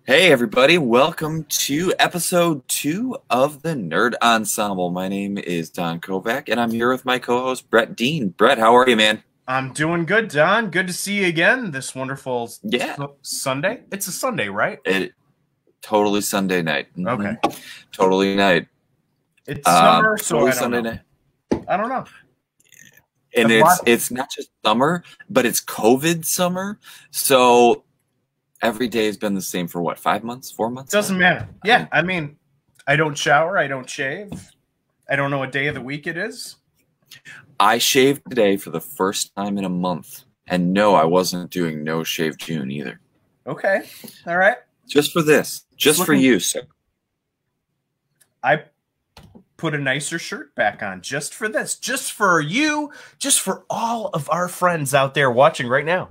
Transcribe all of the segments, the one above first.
Hey everybody, welcome to episode 2 of the Nerd Ensemble. My name is Don Kovac and I'm here with my co-host Brett Dean. Brett, how are you, man? I'm doing good, Don. Good to see you again this wonderful Sunday. It's a Sunday, right? Totally Sunday night. Okay. Totally night. It's summer, so totally I don't Sunday know. night. I don't know. And it's not just summer, but it's COVID summer. So every day has been the same for what, 5 months, 4 months? Doesn't matter. Yeah, I mean, I don't shower, I don't shave. I don't know what day of the week it is. I shaved today for the first time in a month. And no, I wasn't doing No Shave June either. Okay. All right. Just for this. Just for you, sir. I put a nicer shirt back on just for this. Just for you. Just for all of our friends out there watching right now.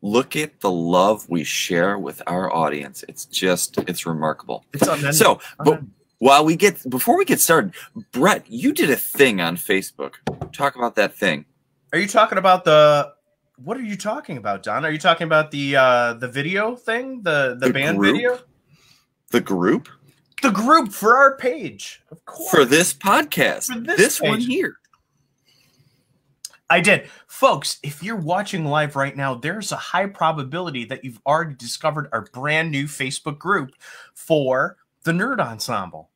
Look at the love we share with our audience. It's remarkable. It's unending. So, before we get started, Brett, you did a thing on Facebook. Talk about that thing. Are you talking about what are you talking about, Don? Are you talking about the video thing? The band group? video? The group? The group for our page, of course. For this podcast. For this one here. I did. Folks, if you're watching live right now, there's a high probability that you've already discovered our brand new Facebook group for the Nerd Ensemble.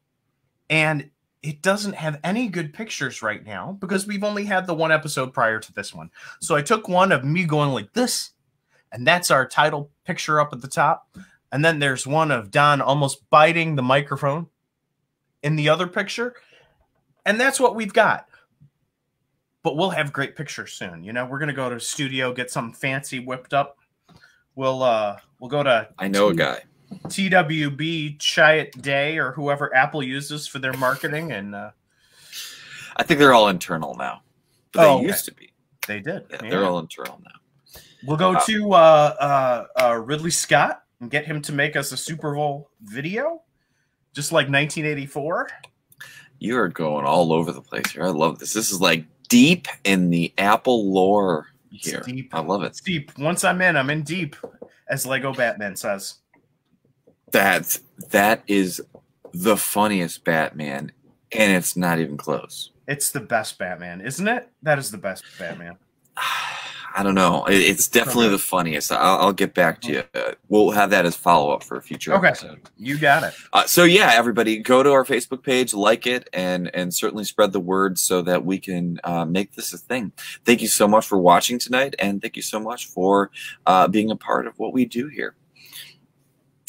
And it doesn't have any good pictures right now because we've only had the one episode prior to this one. So I took one of me going like this, and that's our title picture up at the top. And then there's one of Don almost biting the microphone in the other picture. And that's what we've got. But we'll have great pictures soon. You know, we're gonna go to a studio, get something fancy whipped up. We'll go to I know a guy. TWB Chiat Day or whoever Apple uses for their marketing, and I think they're all internal now. But they used to be. They did. Yeah, they're all internal now. We'll go to Ridley Scott and get him to make us a Super Bowl video, just like 1984. You are going all over the place here. I love this. This is like deep in the Apple lore here. It's deep. I love it. It's deep. Once I'm in deep, as Lego Batman says. That is the funniest Batman, and it's not even close. It's the best Batman, isn't it? That is the best Batman. I don't know. It's definitely the funniest. I'll get back to you. We'll have that as follow-up for a future episode. You got it. So yeah, everybody, go to our Facebook page, like it, and certainly spread the word so that we can make this a thing. Thank you so much for watching tonight, and thank you so much for being a part of what we do here.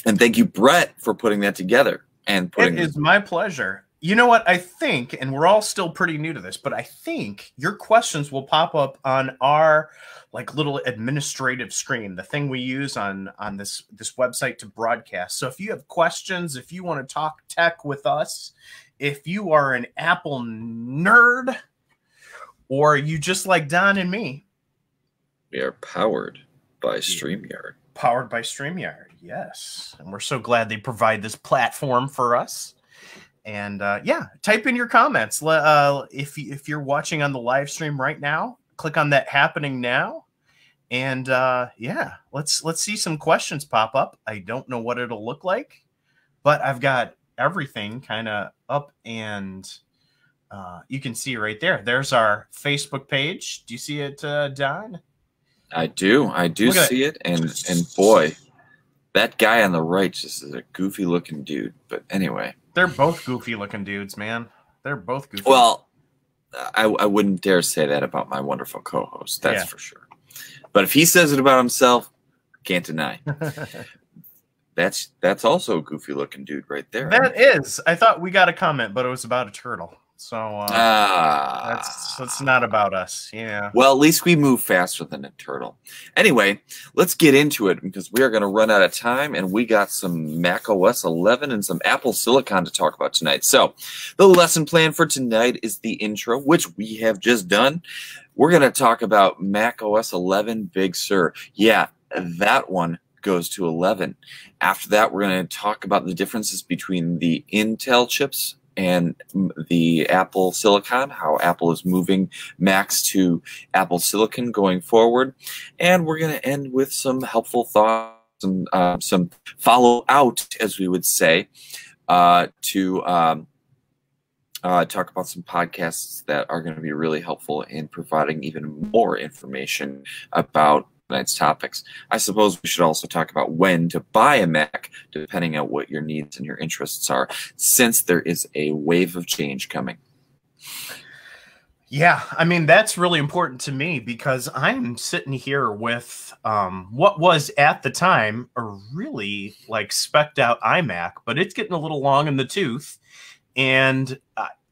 And thank you, Brett, for putting that together. It is my pleasure. You know what? I think, and we're all still pretty new to this, but I think your questions will pop up on our little administrative screen, the thing we use on this website to broadcast. So if you have questions, if you want to talk tech with us, if you are an Apple nerd, or you just like Don and me. We are powered by StreamYard. Powered by StreamYard, yes. And we're so glad they provide this platform for us. And yeah, type in your comments. If you're watching on the live stream right now, click on that happening now. And yeah, let's see some questions pop up. I don't know what it'll look like, but I've got everything kind of up, and you can see right there. There's our Facebook page. Do you see it, Don? I do see it, and boy, that guy on the right just is a goofy looking dude. But anyway. They're both goofy-looking dudes, man. They're both goofy. Well, I wouldn't dare say that about my wonderful co-host. That's for sure. But if he says it about himself, can't deny. That's also a goofy-looking dude right there. That is. I thought we got a comment, but it was about a turtle. So that's not about us. Yeah. Well, at least we move faster than a turtle. Anyway, let's get into it because we are going to run out of time, and we got some Mac OS 11 and some Apple Silicon to talk about tonight. So the lesson plan for tonight is the intro, which we have just done. We're going to talk about Mac OS 11 Big Sur. Yeah, that one goes to 11. After that, we're going to talk about the differences between the Intel chips and the Apple Silicon, how Apple is moving Macs to Apple Silicon going forward. And we're going to end with some helpful thoughts some follow out, as we would say, to talk about some podcasts that are going to be really helpful in providing even more information about tonight's topics. I suppose we should also talk about when to buy a Mac, depending on what your needs and your interests are, since there is a wave of change coming. Yeah, I mean, that's really important to me because I'm sitting here with what was at the time a really like specced out iMac, but it's getting a little long in the tooth. And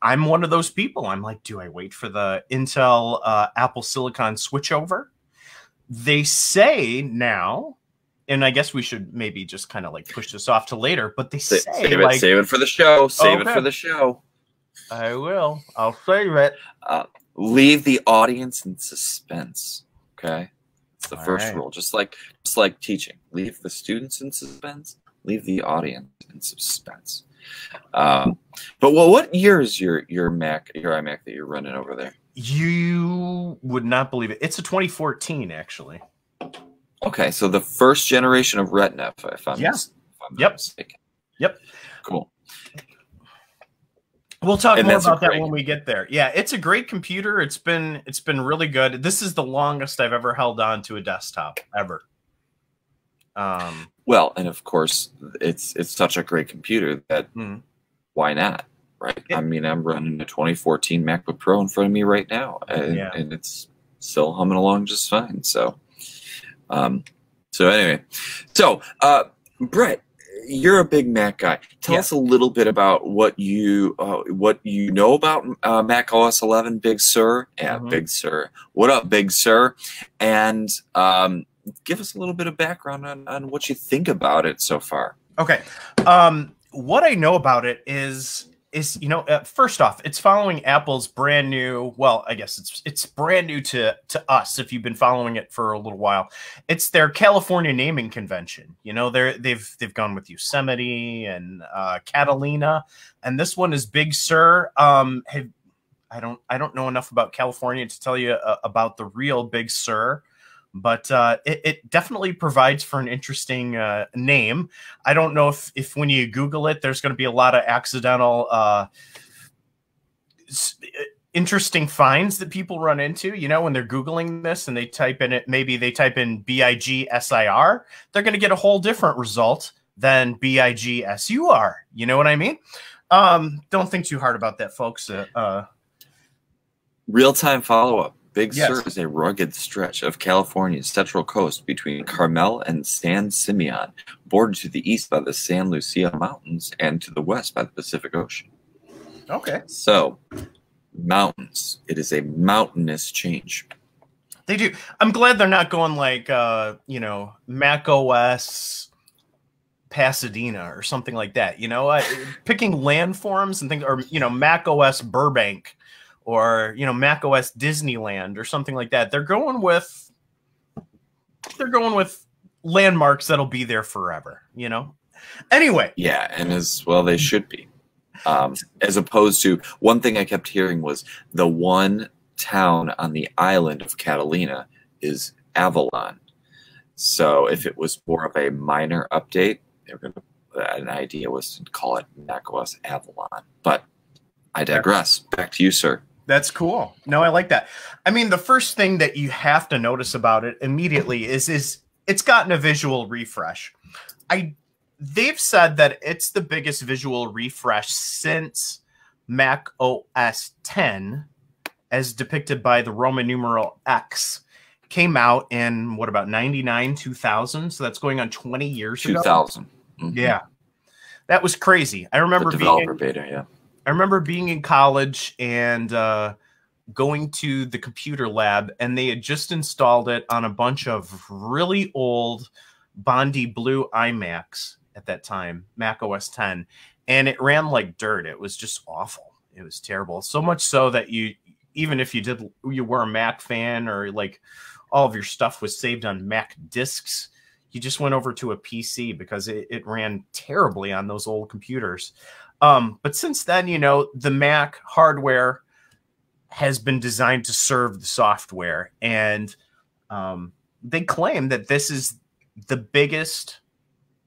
I'm one of those people. I'm like, do I wait for the Intel Apple Silicon switchover? They say now, and I guess we should maybe just kind of like push this off to later, but they say save it for the show. Save it for the show. I will. I'll save it. Leave the audience in suspense. Okay, it's the first rule. Just like teaching, leave the students in suspense. Leave the audience in suspense. But what year is your iMac that you're running over there? You would not believe it. It's a 2014, actually. Okay, so the first generation of Retina, if I'm not mistaken. Yep. Cool. We'll talk more about that when we get there. Yeah, it's a great computer. It's been really good. This is the longest I've ever held on to a desktop ever. Well, and of course, it's such a great computer that why not, right? Yeah. I mean, I'm running a 2014 MacBook Pro in front of me right now, and it's still humming along just fine. So, anyway, Brett, you're a big Mac guy. Tell us a little bit about what you know about Mac OS 11, Big Sur. Yeah, Big Sur. What up, Big Sur? And give us a little bit of background on what you think about it so far. Okay. What I know about it is first off, it's following Apple's brand new, well, I guess it's brand new to us if you've been following it for a little while. It's their California naming convention. You know, they've gone with Yosemite and Catalina, and this one is Big Sur. I don't know enough about California to tell you about the real Big Sur. But it definitely provides for an interesting name. I don't know if when you Google it, there's going to be a lot of accidental interesting finds that people run into. You know, when they're Googling this and they type in it, maybe they type in BIGSIR, they're going to get a whole different result than BIGSUR. You know what I mean? Don't think too hard about that, folks. Real-time follow-up. Big Sur is a rugged stretch of California's central coast between Carmel and San Simeon, bordered to the east by the San Lucia Mountains and to the west by the Pacific Ocean. Okay. So, mountains. It is a mountainous change. They do. I'm glad they're not going like, Mac OS Pasadena or something like that. You know, picking landforms and things, or, Mac OS Burbank. Or, Mac OS Disneyland or something like that. They're going with landmarks that'll be there forever, Anyway. Yeah, and as well they should be. As opposed to, one thing I kept hearing was the one town on the island of Catalina is Avalon. So if it was more of a minor update, an idea was to call it Mac OS Avalon. But I digress. Back to you, sir. That's cool. No, I like that. I mean, the first thing that you have to notice about it immediately is it's gotten a visual refresh. They've said that it's the biggest visual refresh since Mac OS X, as depicted by the Roman numeral X, came out in, what, about 99, 2000? So that's going on 20 years ago. 2000. Mm-hmm. Yeah. That was crazy. I remember developer beta, yeah. I remember being in college and going to the computer lab, and they had just installed it on a bunch of really old Bondi Blue iMacs at that time, Mac OS X, and it ran like dirt. It was just awful. It was terrible. So much so that even if you were a Mac fan, or like all of your stuff was saved on Mac discs, you just went over to a PC because it ran terribly on those old computers. But since then, the Mac hardware has been designed to serve the software. And they claim that this is the biggest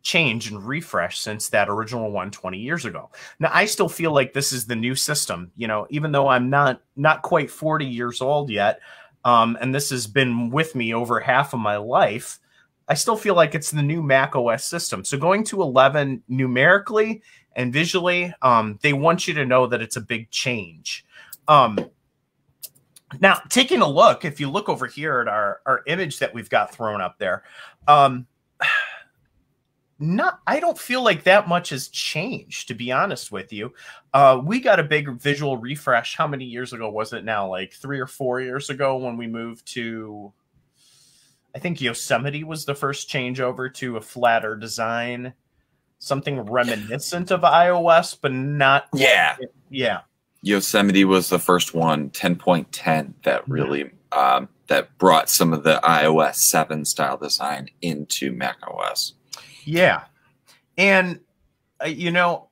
change and refresh since that original one 20 years ago. Now, I still feel like this is the new system, you know, even though I'm not quite 40 years old yet, and this has been with me over half of my life. I still feel like it's the new Mac OS system. So going to 11 numerically and visually, they want you to know that it's a big change. Now, taking a look, if you look over here at our image that we've got thrown up there, I don't feel like that much has changed, to be honest with you. We got a big visual refresh. How many years ago was it now? Like 3 or 4 years ago when we moved to, I think Yosemite was the first changeover to a flatter design, something reminiscent of iOS, but not. Yeah. Yeah. Yosemite was the first one, 10.10, that really that brought some of the iOS 7 style design into Mac OS. Yeah. And, you know,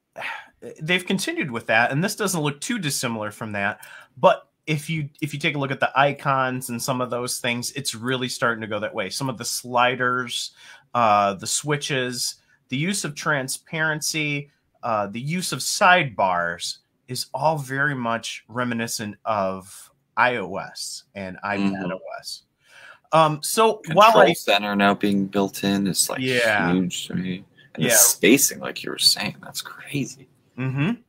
they've continued with that, and this doesn't look too dissimilar from that. But if you take a look at the icons and some of those things, it's really starting to go that way. Some of the sliders, the switches, the use of transparency, the use of sidebars is all very much reminiscent of iOS and iPad OS. So Control center now being built in is like huge to me. And the spacing, like you were saying, that's crazy. And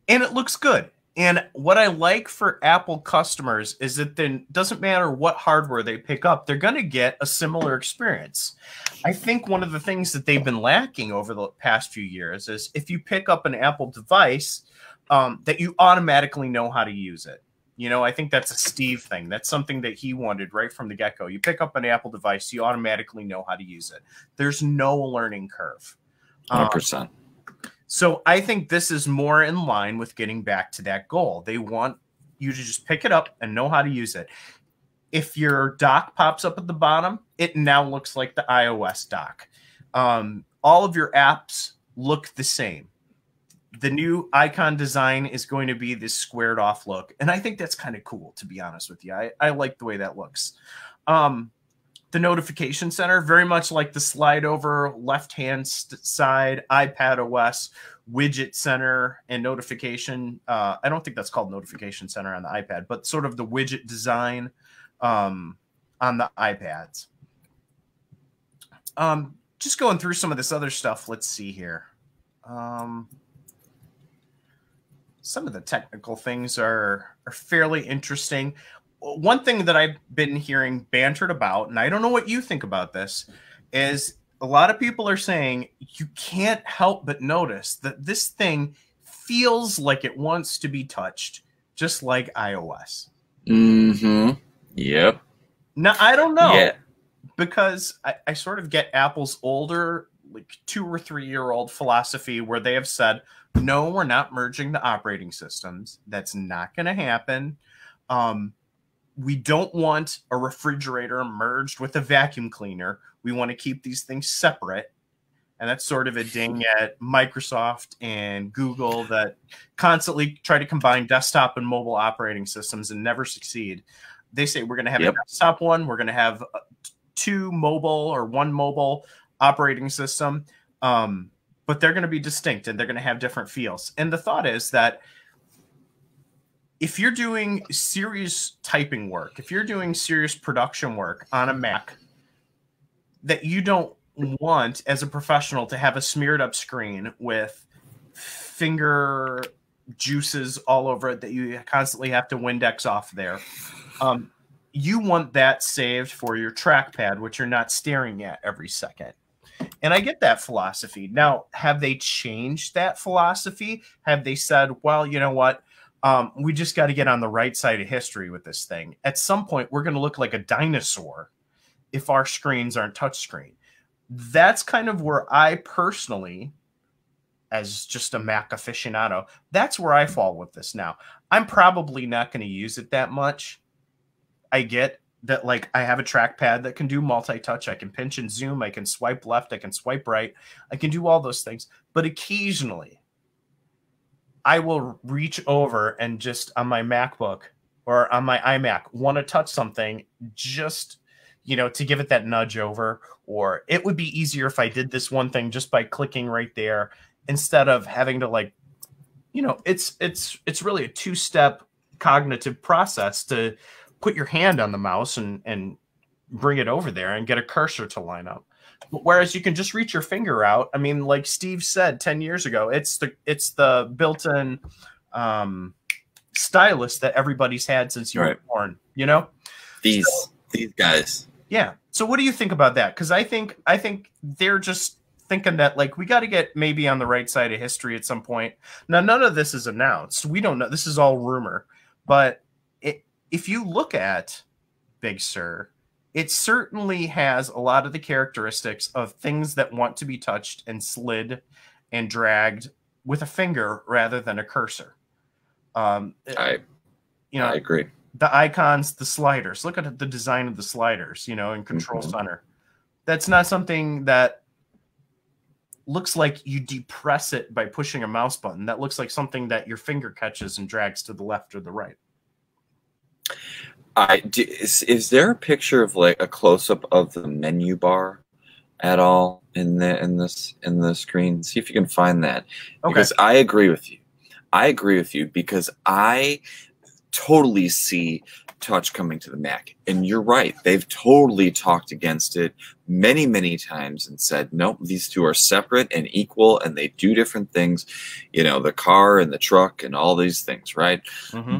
it looks good. And what I like for Apple customers is that then doesn't matter what hardware they pick up, they're going to get a similar experience. I think one of the things that they've been lacking over the past few years is if you pick up an Apple device, that you automatically know how to use it. You know, I think that's a Steve thing. That's something that he wanted right from the get-go. You pick up an Apple device, you automatically know how to use it. There's no learning curve. 100%. So I think this is more in line with getting back to that goal. They want you to just pick it up and know how to use it. If your dock pops up at the bottom, it now looks like the iOS dock. All of your apps look the same. The new icon design is going to be this squared off look. And I think that's kind of cool, to be honest with you. I like the way that looks. The notification center, very much like the slide over left-hand side, iPad OS, widget center, and notification. I don't think that's called notification center on the iPad, but sort of the widget design on the iPads. Just going through some of this other stuff. Let's see here. Some of the technical things are fairly interesting. One thing that I've been hearing bantered about, and I don't know what you think about this, is a lot of people are saying you can't help but notice that this thing feels like it wants to be touched, just like iOS. Yep. Now, I don't know, because I sort of get Apple's older, like 2 or 3 year old philosophy where they have said, no, we're not merging the operating systems. That's not going to happen. We don't want a refrigerator merged with a vacuum cleaner. We want to keep these things separate. And that's sort of a ding at Microsoft and Google that constantly try to combine desktop and mobile operating systems and never succeed. They say we're going to have a desktop one. We're going to have 2 mobile or 1 mobile operating system. But they're going to be distinct and they're going to have different feels. And the thought is that if you're doing serious typing work, if you're doing serious production work on a Mac, that you don't want as a professional to have a smeared up screen with finger juices all over it that you constantly have to Windex off there. You want that saved for your trackpad, which you're not staring at every second. And I get that philosophy. Now, have they changed that philosophy? Have they said, well, you know what? We just got to get on the right side of history with this thing. At some point, we're going to look like a dinosaur if our screens aren't touchscreen. That's kind of where I personally, as just a Mac aficionado, that's where I fall with this now. I'm probably not going to use it that much. I get that, like, I have a trackpad that can do multi-touch. I can pinch and zoom. I can swipe left. I can swipe right. I can do all those things. But occasionally, I will reach over and just on my MacBook or on my iMac want to touch something just, you know, to give it that nudge over, or it would be easier if I did this one thing just by clicking right there instead of having to, like, you know, it's really a two-step cognitive process to put your hand on the mouse and bring it over there and get a cursor to line up. Whereas you can just reach your finger out. I mean, like Steve said 10 years ago, it's the built-in stylus that everybody's had since you were born, you know? These guys. Yeah. So what do you think about that? Because I think they're just thinking that, like, we got to get maybe on the right side of history at some point. Now, none of this is announced. We don't know. This is all rumor. But if you look at Big Sur, it certainly has a lot of the characteristics of things that want to be touched and slid and dragged with a finger rather than a cursor. I agree. The icons, the sliders. Look at the design of the sliders, you know, in Control Center. That's not something that looks like you depress it by pushing a mouse button. That looks like something that your finger catches and drags to the left or the right. Is there a picture of, like, a close-up of the menu bar at all in the screen? See if you can find that. Okay. Because I agree with you. Because I totally see touch coming to the Mac. And you're right. They've totally talked against it many, many times and said, nope, these two are separate and equal and they do different things, you know, the car and the truck and all these things, right?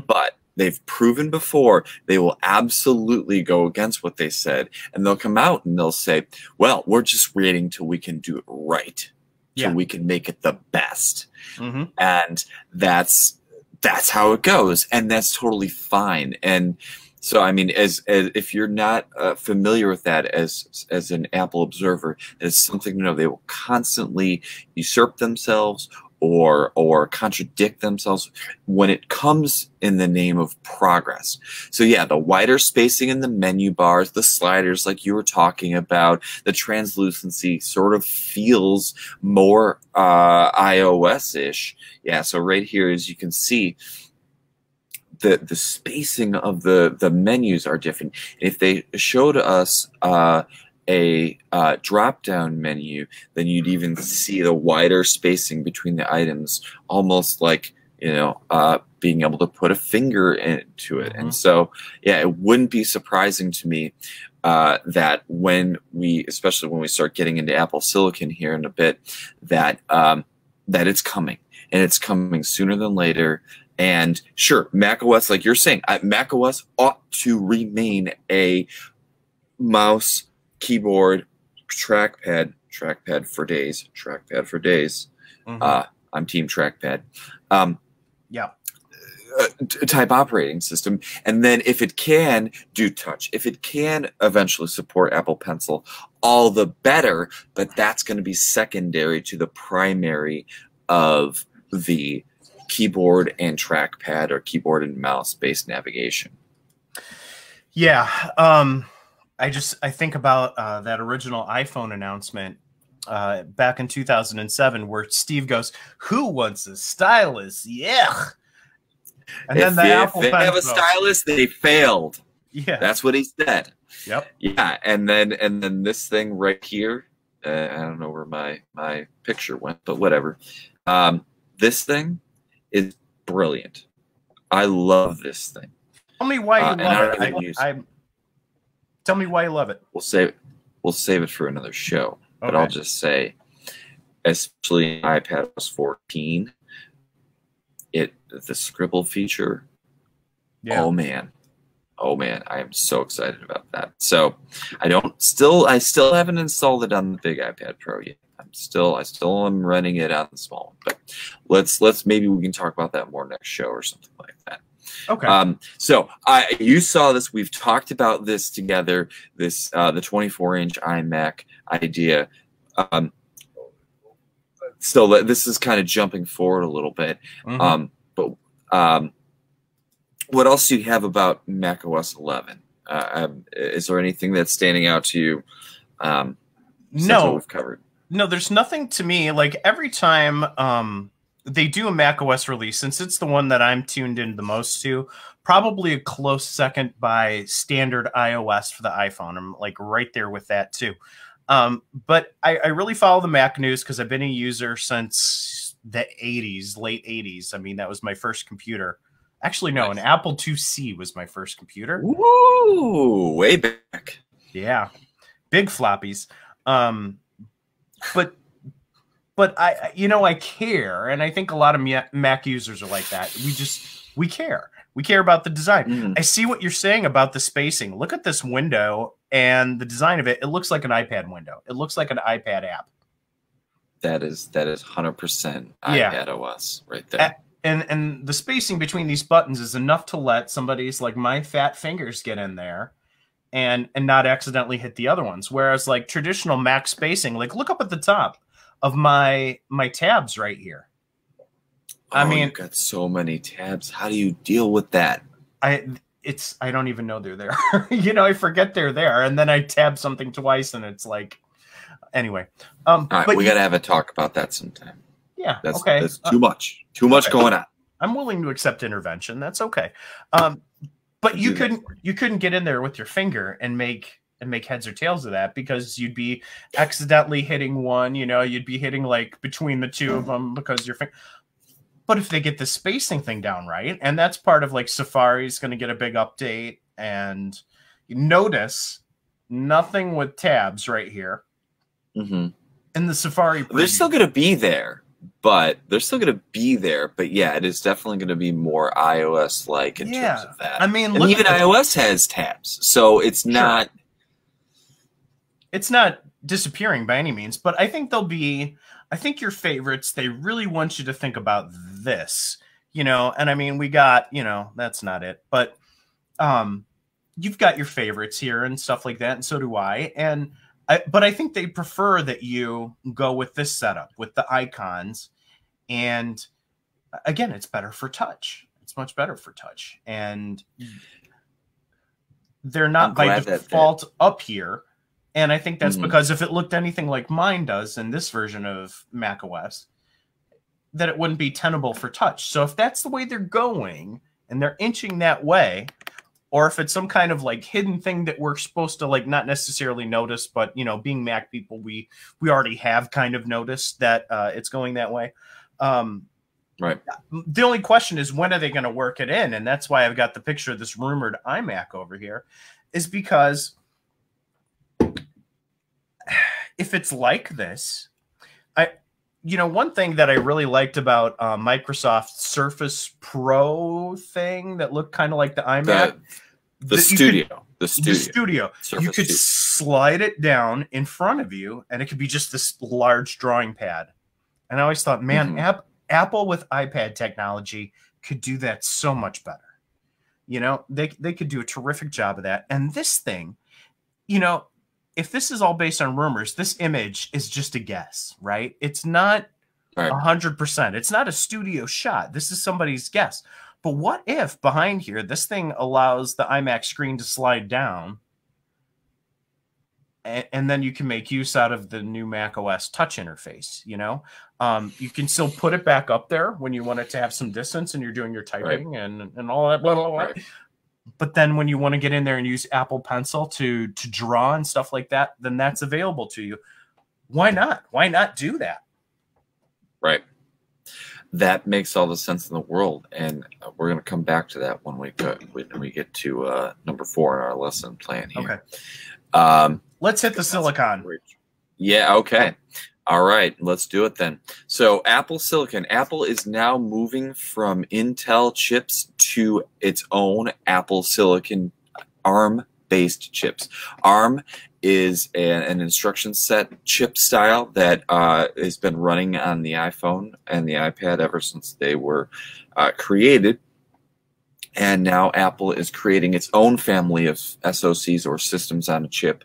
But they've proven before they will absolutely go against what they said, and they'll come out and they'll say, well, we're just waiting till we can do it right, till we can make it the best. And that's how it goes, and that's totally fine. And so, I mean, as if you're not familiar with that as an Apple observer, it's something to know. They will constantly usurp themselves or contradict themselves when it comes in the name of progress. So yeah, the wider spacing in the menu bars, the sliders like you were talking about, the translucency sort of feels more iOS-ish. Yeah, so right here, as you can see, the spacing of the menus are different. If they showed us a drop-down menu, then you'd even see the wider spacing between the items, almost like, you know, being able to put a finger into it. And so, yeah, it wouldn't be surprising to me that especially when we start getting into Apple Silicon here in a bit, that it's coming, and it's coming sooner than later. And sure, macOS, like you're saying, macOS ought to remain a mouse, keyboard, trackpad for days. I'm team trackpad. Type operating system. And then if it can do touch, if it can eventually support Apple Pencil, all the better, but that's going to be secondary to the primary of the keyboard and trackpad or keyboard and mouse based navigation. Yeah. I think about that original iPhone announcement back in 2007 where Steve goes, who wants a stylus? Yeah. And then if they have a stylus, they failed. Yeah. That's what he said. Yep. Yeah. And then this thing right here, I don't know where my picture went, but whatever. This thing is brilliant. I love this thing. Tell me why you love it. Tell me why you love it. We'll save it for another show. Okay. But I'll just say, especially in iPadOS 14, the scribble feature. Yeah. Oh man, I am so excited about that. So I still haven't installed it on the big iPad Pro yet. I still am running it on the small one. But let's maybe we can talk about that more next show or something like that. Okay. So you saw this. We've talked about this together. This the 24-inch iMac idea. So this is kind of jumping forward a little bit. But what else do you have about macOS 11? Is there anything that's standing out to you? No, what we've covered. No, there's nothing to me. Like every time they do a macOS release, since it's the one that I'm tuned in the most to, probably a close second by standard iOS for the iPhone. I'm like right there with that too. But I really follow the Mac news because I've been a user since the 80s, late 80s. I mean, that was my first computer. Actually, no, an Apple IIc was my first computer. Ooh, way back. Yeah, big floppies. But I care, and I think a lot of Mac users are like that. We care. We care about the design. Mm. I see what you're saying about the spacing. Look at this window and the design of it. It looks like an iPad window. It looks like an iPad app. That is 100% iPad OS right there. And the spacing between these buttons is enough to let somebody's like my fat fingers get in there and not accidentally hit the other ones. Whereas like traditional Mac spacing, like look up at the top of my tabs right here. I mean, you've got so many tabs. How do you deal with that? I don't even know they're there. I forget they're there, and then I tab something twice, and it's like, anyway. All right, we got to have a talk about that sometime. Yeah, that's too much okay. going on. I'm willing to accept intervention. That's okay. But you couldn't get in there with your finger and make heads or tails of that because you'd be accidentally hitting one. You'd be hitting like between the two of them because your finger. But if they get the spacing thing down right, and that's part of like Safari's going to get a big update, and you notice nothing with tabs right here. Mm-hmm. In the Safari preview. They're still going to be there, but yeah, it is definitely going to be more iOS-like in terms of that. I mean, and even iOS has tabs, so it's not. Sure. It's not disappearing by any means, but I think I think your favorites, they really want you to think about this, and I mean, we got, that's not it, but you've got your favorites here and stuff like that, and so do I, but I think they prefer that you go with this setup, with the icons, and again, it's better for touch. It's much better for touch, and they're not by default up here. And I think that's because if it looked anything like mine does in this version of macOS, that it wouldn't be tenable for touch. So if that's the way they're going and they're inching that way, or if it's some kind of like hidden thing that we're supposed to like not necessarily notice, but being Mac people, we already have kind of noticed that it's going that way. Right. The only question is, when are they going to work it in? And that's why I've got the picture of this rumored iMac over here, is because if it's like this, one thing that I really liked about Microsoft's Surface Pro thing that looked kind of like the iMac, the Studio, you could slide it down in front of you, and it could be just this large drawing pad. And I always thought, man, Apple with iPad technology could do that so much better. They could do a terrific job of that. And this thing, if this is all based on rumors, this image is just a guess, right? It's not 100%. It's not a studio shot. This is somebody's guess. But what if behind here, this thing allows the iMac screen to slide down, and then you can make use out of the new macOS touch interface, You can still put it back up there when you want it to have some distance and you're doing your typing and all that, blah, blah, blah. Right. But then when you want to get in there and use Apple Pencil to draw and stuff like that, then that's available to you. Why not? Why not do that? Right. That makes all the sense in the world. And we're going to come back to that when we get to number 4 in our lesson plan here. Okay. Let's hit the silicon. Yeah, okay. All right, let's do it then. So Apple Silicon. Apple is now moving from Intel chips to its own Apple Silicon ARM-based chips. ARM is an instruction set chip style that has been running on the iPhone and the iPad ever since they were created. And now Apple is creating its own family of SoCs, or systems on a chip,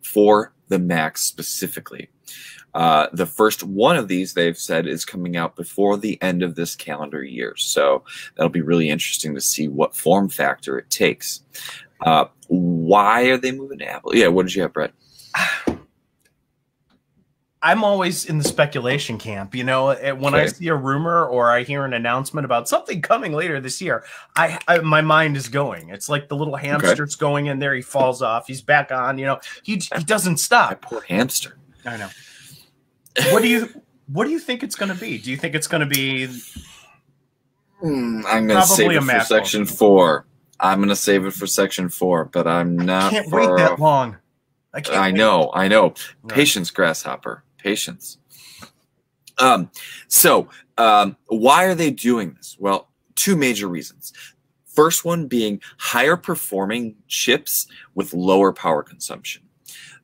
for the Mac specifically. The first one of these, they've said, is coming out before the end of this calendar year. So that'll be really interesting to see what form factor it takes. Why are they moving to Apple? Yeah, what did you have, Brett? I'm always in the speculation camp. You know, when I see a rumor or I hear an announcement about something coming later this year, my mind is going. It's like the little hamster's going in there. He falls off. He's back on. You know, he doesn't stop. That poor hamster. I know. What do you think it's going to be? Do you think it's going to be? I'm going to save it for Section 4. I'm going to save it for Section 4, but I'm not. I can't wait that long. I know. No. Patience, grasshopper. Patience. So why are they doing this? Well, two major reasons. First one being higher performing chips with lower power consumption.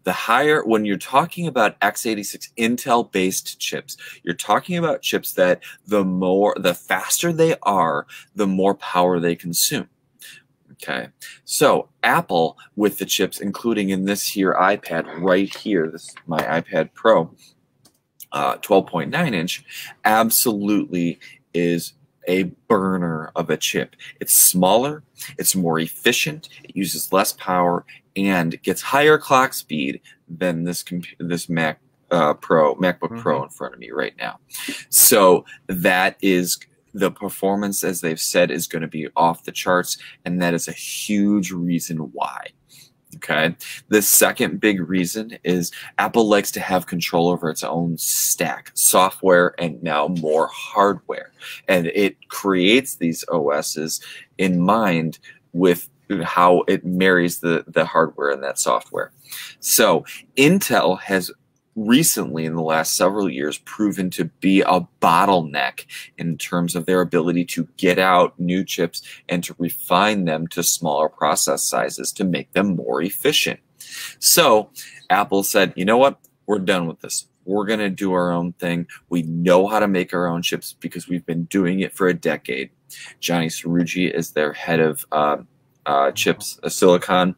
When you're talking about x86 Intel based chips, you're talking about chips that the faster they are, the more power they consume. Okay, so Apple with the chips, including in this here iPad right here, this is my iPad Pro, 12.9 inch, absolutely is a burner of a chip. It's smaller, it's more efficient, it uses less power, and gets higher clock speed than this MacBook Pro in front of me right now. So that is the performance, as they've said, is going to be off the charts, and that is a huge reason why. Okay. The second big reason is Apple likes to have control over its own stack, software, and now more hardware. And it creates these OSs in mind with how it marries the hardware and that software. So Intel has recently, in the last several years, proven to be a bottleneck in terms of their ability to get out new chips and to refine them to smaller process sizes to make them more efficient. So Apple said, you know what? We're done with this. We're going to do our own thing. We know how to make our own chips because we've been doing it for a decade. Johnny Srouji is their head of chips, silicon,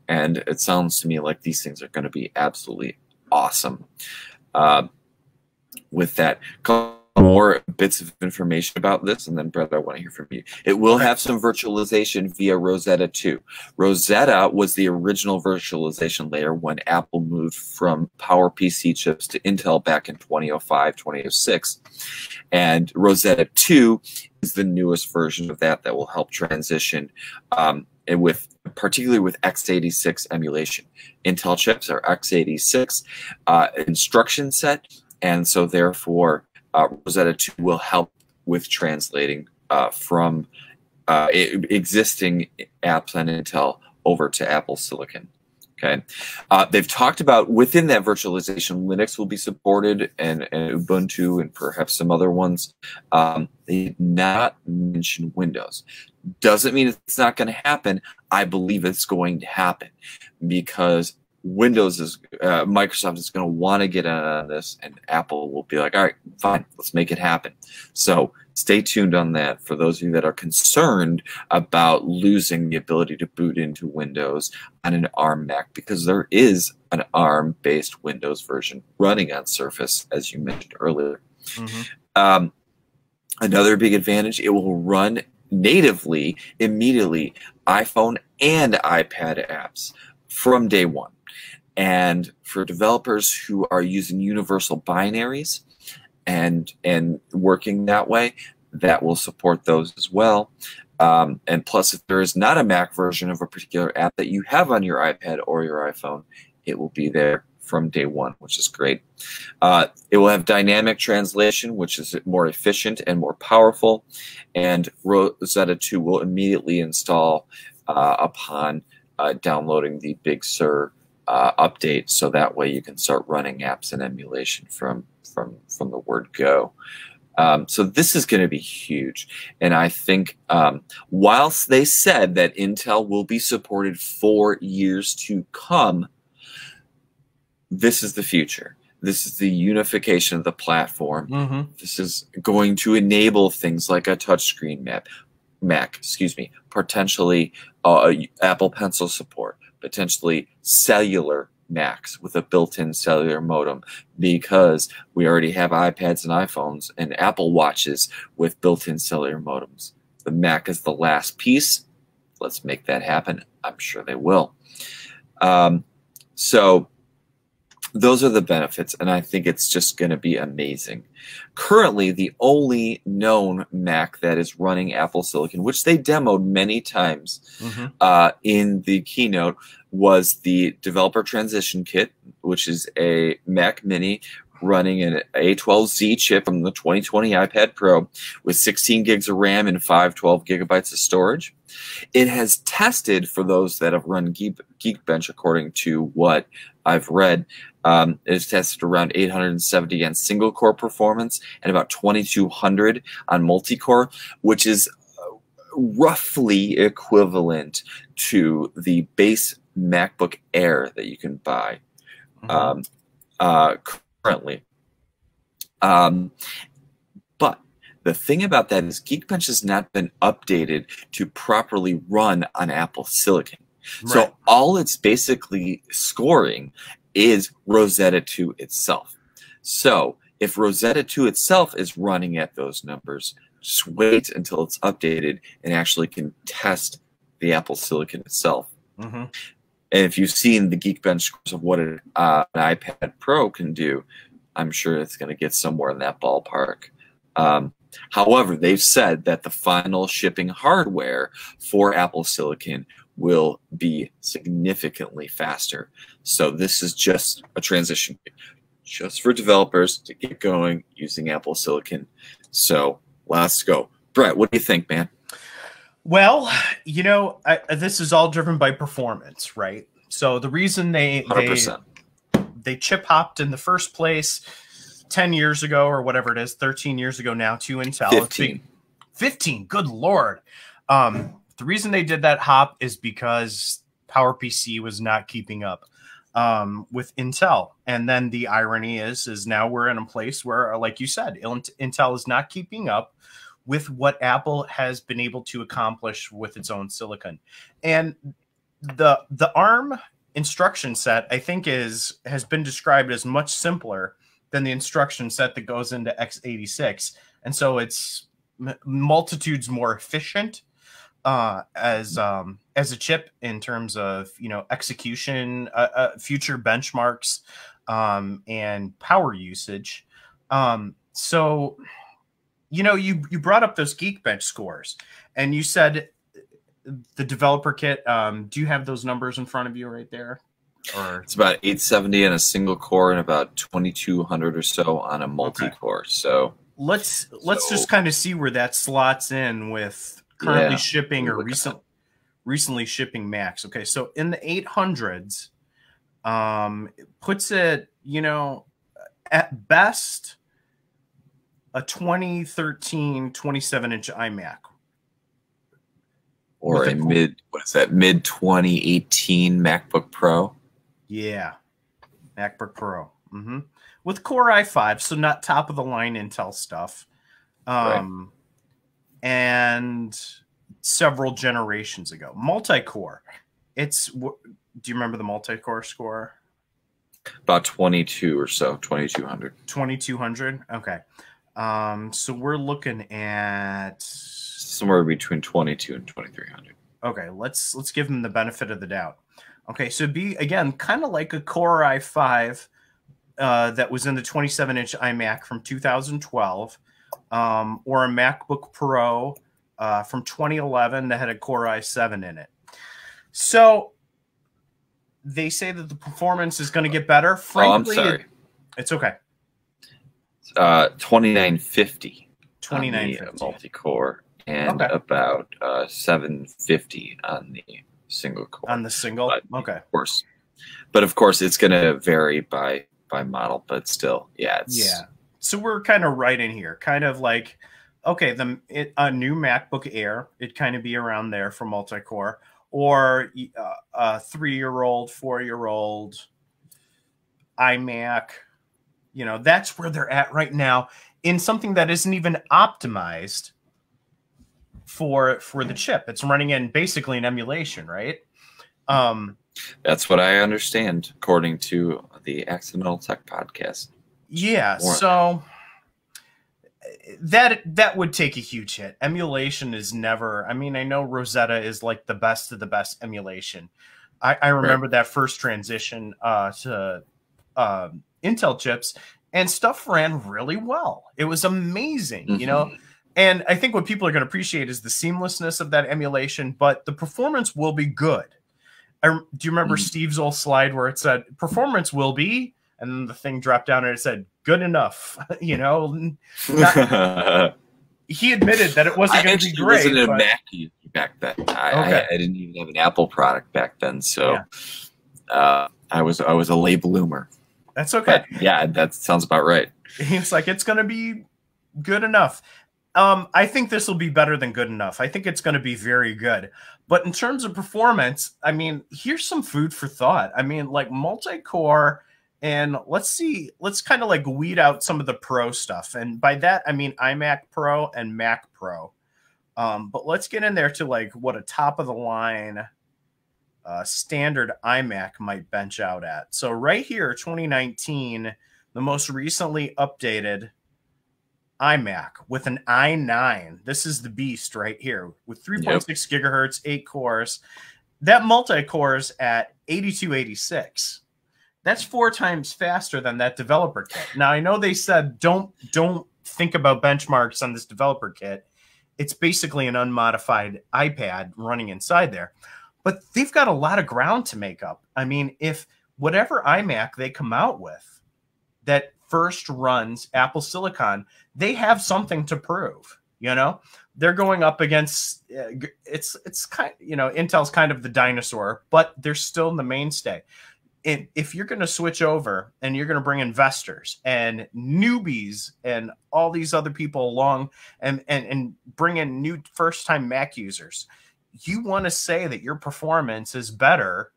and it sounds to me like these things are going to be absolutely awesome. With that, more bits of information about this, and then Brett, I want to hear from you. It will have some virtualization via Rosetta 2. Rosetta was the original virtualization layer when Apple moved from PowerPC chips to Intel back in 2005, 2006. And Rosetta 2 is the newest version of that will help transition particularly with x86 emulation. Intel chips are x86 instruction set, and so therefore Rosetta 2 will help with translating from existing apps on Intel over to Apple Silicon. Okay, they've talked about within that virtualization, Linux will be supported, and Ubuntu, and perhaps some other ones. They did not mention Windows. Doesn't mean it's not going to happen. I believe it's going to happen because Microsoft is going to want to get in on this, and Apple will be like, all right, fine, let's make it happen. So stay tuned on that for those of you that are concerned about losing the ability to boot into Windows on an ARM Mac, because there is an ARM-based Windows version running on Surface, as you mentioned earlier. Mm-hmm. Another big advantage, it will run natively, immediately, iPhone and iPad apps from day one. And for developers who are using universal binaries and working that way, that will support those as well. And plus, if there is not a Mac version of a particular app that you have on your iPad or your iPhone, it will be there from day one, which is great. It will have dynamic translation, which is more efficient and more powerful. And Rosetta 2 will immediately install upon downloading the Big Sur update, so that way you can start running apps and emulation from the word go. So this is going to be huge. And I think whilst they said that Intel will be supported for years to come, this is the future. This is the unification of the platform. Mm-hmm. This is going to enable things like a touchscreen Mac, potentially Apple Pencil support, potentially cellular Macs with a built-in cellular modem, because we already have iPads and iPhones and Apple Watches with built-in cellular modems. The Mac is the last piece. Let's make that happen. I'm sure they will. So those are the benefits, and I think it's just going to be amazing. Currently, the only known Mac that is running Apple Silicon, which they demoed many times in the keynote, was the Developer Transition Kit, which is a Mac Mini running an A12Z chip from the 2020 iPad Pro with 16 gigs of RAM and 512 gigabytes of storage. It has tested, for those that have run Geekbench, according to what I've read, it has tested around 870 on single core performance and about 2200 on multi-core, which is roughly equivalent to the base MacBook Air that you can buy currently. But the thing about that is Geekbench has not been updated to properly run on Apple Silicon. Right. So all it's basically scoring is Rosetta 2 itself. So if Rosetta 2 itself is running at those numbers, just wait until it's updated and actually can test the Apple Silicon itself. And if you've seen the Geekbench scores of what an iPad Pro can do, I'm sure it's going to get somewhere in that ballpark. However, they've said that the final shipping hardware for Apple Silicon will be significantly faster. So this is just a transition just for developers to get going using Apple Silicon. So let's go. Brett, what do you think, man? Well, you know, this is all driven by performance, right? So the reason they chip hopped in the first place 10 years ago or whatever it is, 13 years ago now to Intel. 15, good Lord. The reason they did that hop is because PowerPC was not keeping up with Intel. And then the irony is now we're in a place where, like you said, Intel is not keeping up with what Apple has been able to accomplish with its own silicon. And the ARM instruction set, I think, has been described as much simpler than the instruction set that goes into x86. And so it's multitudes more efficient as a chip in terms of, you know, execution, future benchmarks, and power usage. So, you know, you brought up those Geekbench scores, and you said the developer kit. Do you have those numbers in front of you right there? Or it's about 870 on a single core and about 2200 or so on a multi-core. So let's just kind of see where that slots in with currently shipping or recently shipping Macs. Okay, so in the 800s, it puts it, you know, at best a 2013 27-inch iMac. Or a mid 2018 MacBook Pro. Yeah, MacBook Pro. With Core i5, so not top of the line Intel stuff. Right. And several generations ago. Multi-core. Do you remember the multi-core score? About 22 or so, 2200. 2200? Okay. So we're looking at somewhere between 22 and 2300. Okay, let's give them the benefit of the doubt. Okay, so it'd be, again, kind of like a Core i5 that was in the 27-inch iMac from 2012, or a MacBook Pro from 2011 that had a Core i7 in it. So they say that the performance is going to get better. Frankly, I'm sorry. It's okay. 2950. 2950 multi-core. And about 750 on the single core. On the single, okay. Of course, but of course, it's going to vary by model. But still, yeah. So we're kind of right in here, kind of like, okay, a new MacBook Air, it'd kind of be around there for multi-core, or a 3-year-old, 4-year-old iMac. You know, that's where they're at right now in something that isn't even optimized for the chip. It's running in basically an emulation, right? That's what I understand, according to the Accidental Tech podcast. Yeah, so that would take a huge hit. Emulation is never, I mean, I know Rosetta is like the best of the best emulation. I remember that first transition to Intel chips, and stuff ran really well. It was amazing, you know. And I think what people are going to appreciate is the seamlessness of that emulation, but the performance will be good. Do you remember Steve's old slide where it said performance will be, and then the thing dropped down and it said good enough? You know, he admitted that it wasn't going to be great. I wasn't a Mac user back then. I didn't even have an Apple product back then, so I was a late bloomer. That's okay. But yeah, that sounds about right. He's like, it's going to be good enough. I think this will be better than good enough. I think it's going to be very good. But in terms of performance, I mean, here's some food for thought. I mean, like multi-core, and let's kind of like weed out some of the Pro stuff. And by that, I mean iMac Pro and Mac Pro. But let's get in there to like what a top of the line standard iMac might bench out at. So right here, 2019, the most recently updated iMac with an i9. This is the beast right here with 3.6 gigahertz, 8 cores. That multi-cores at 8286. That's 4 times faster than that developer kit. Now, I know they said don't think about benchmarks on this developer kit. It's basically an unmodified iPad running inside there. But they've got a lot of ground to make up. I mean, if whatever iMac they come out with that first runs Apple Silicon, they have something to prove. You know, they're going up against it's kind, you know, Intel's kind of the dinosaur, but they're still the mainstay. If you're going to switch over and you're going to bring investors and newbies and all these other people along and bring in new first time Mac users, you want to say that your performance is better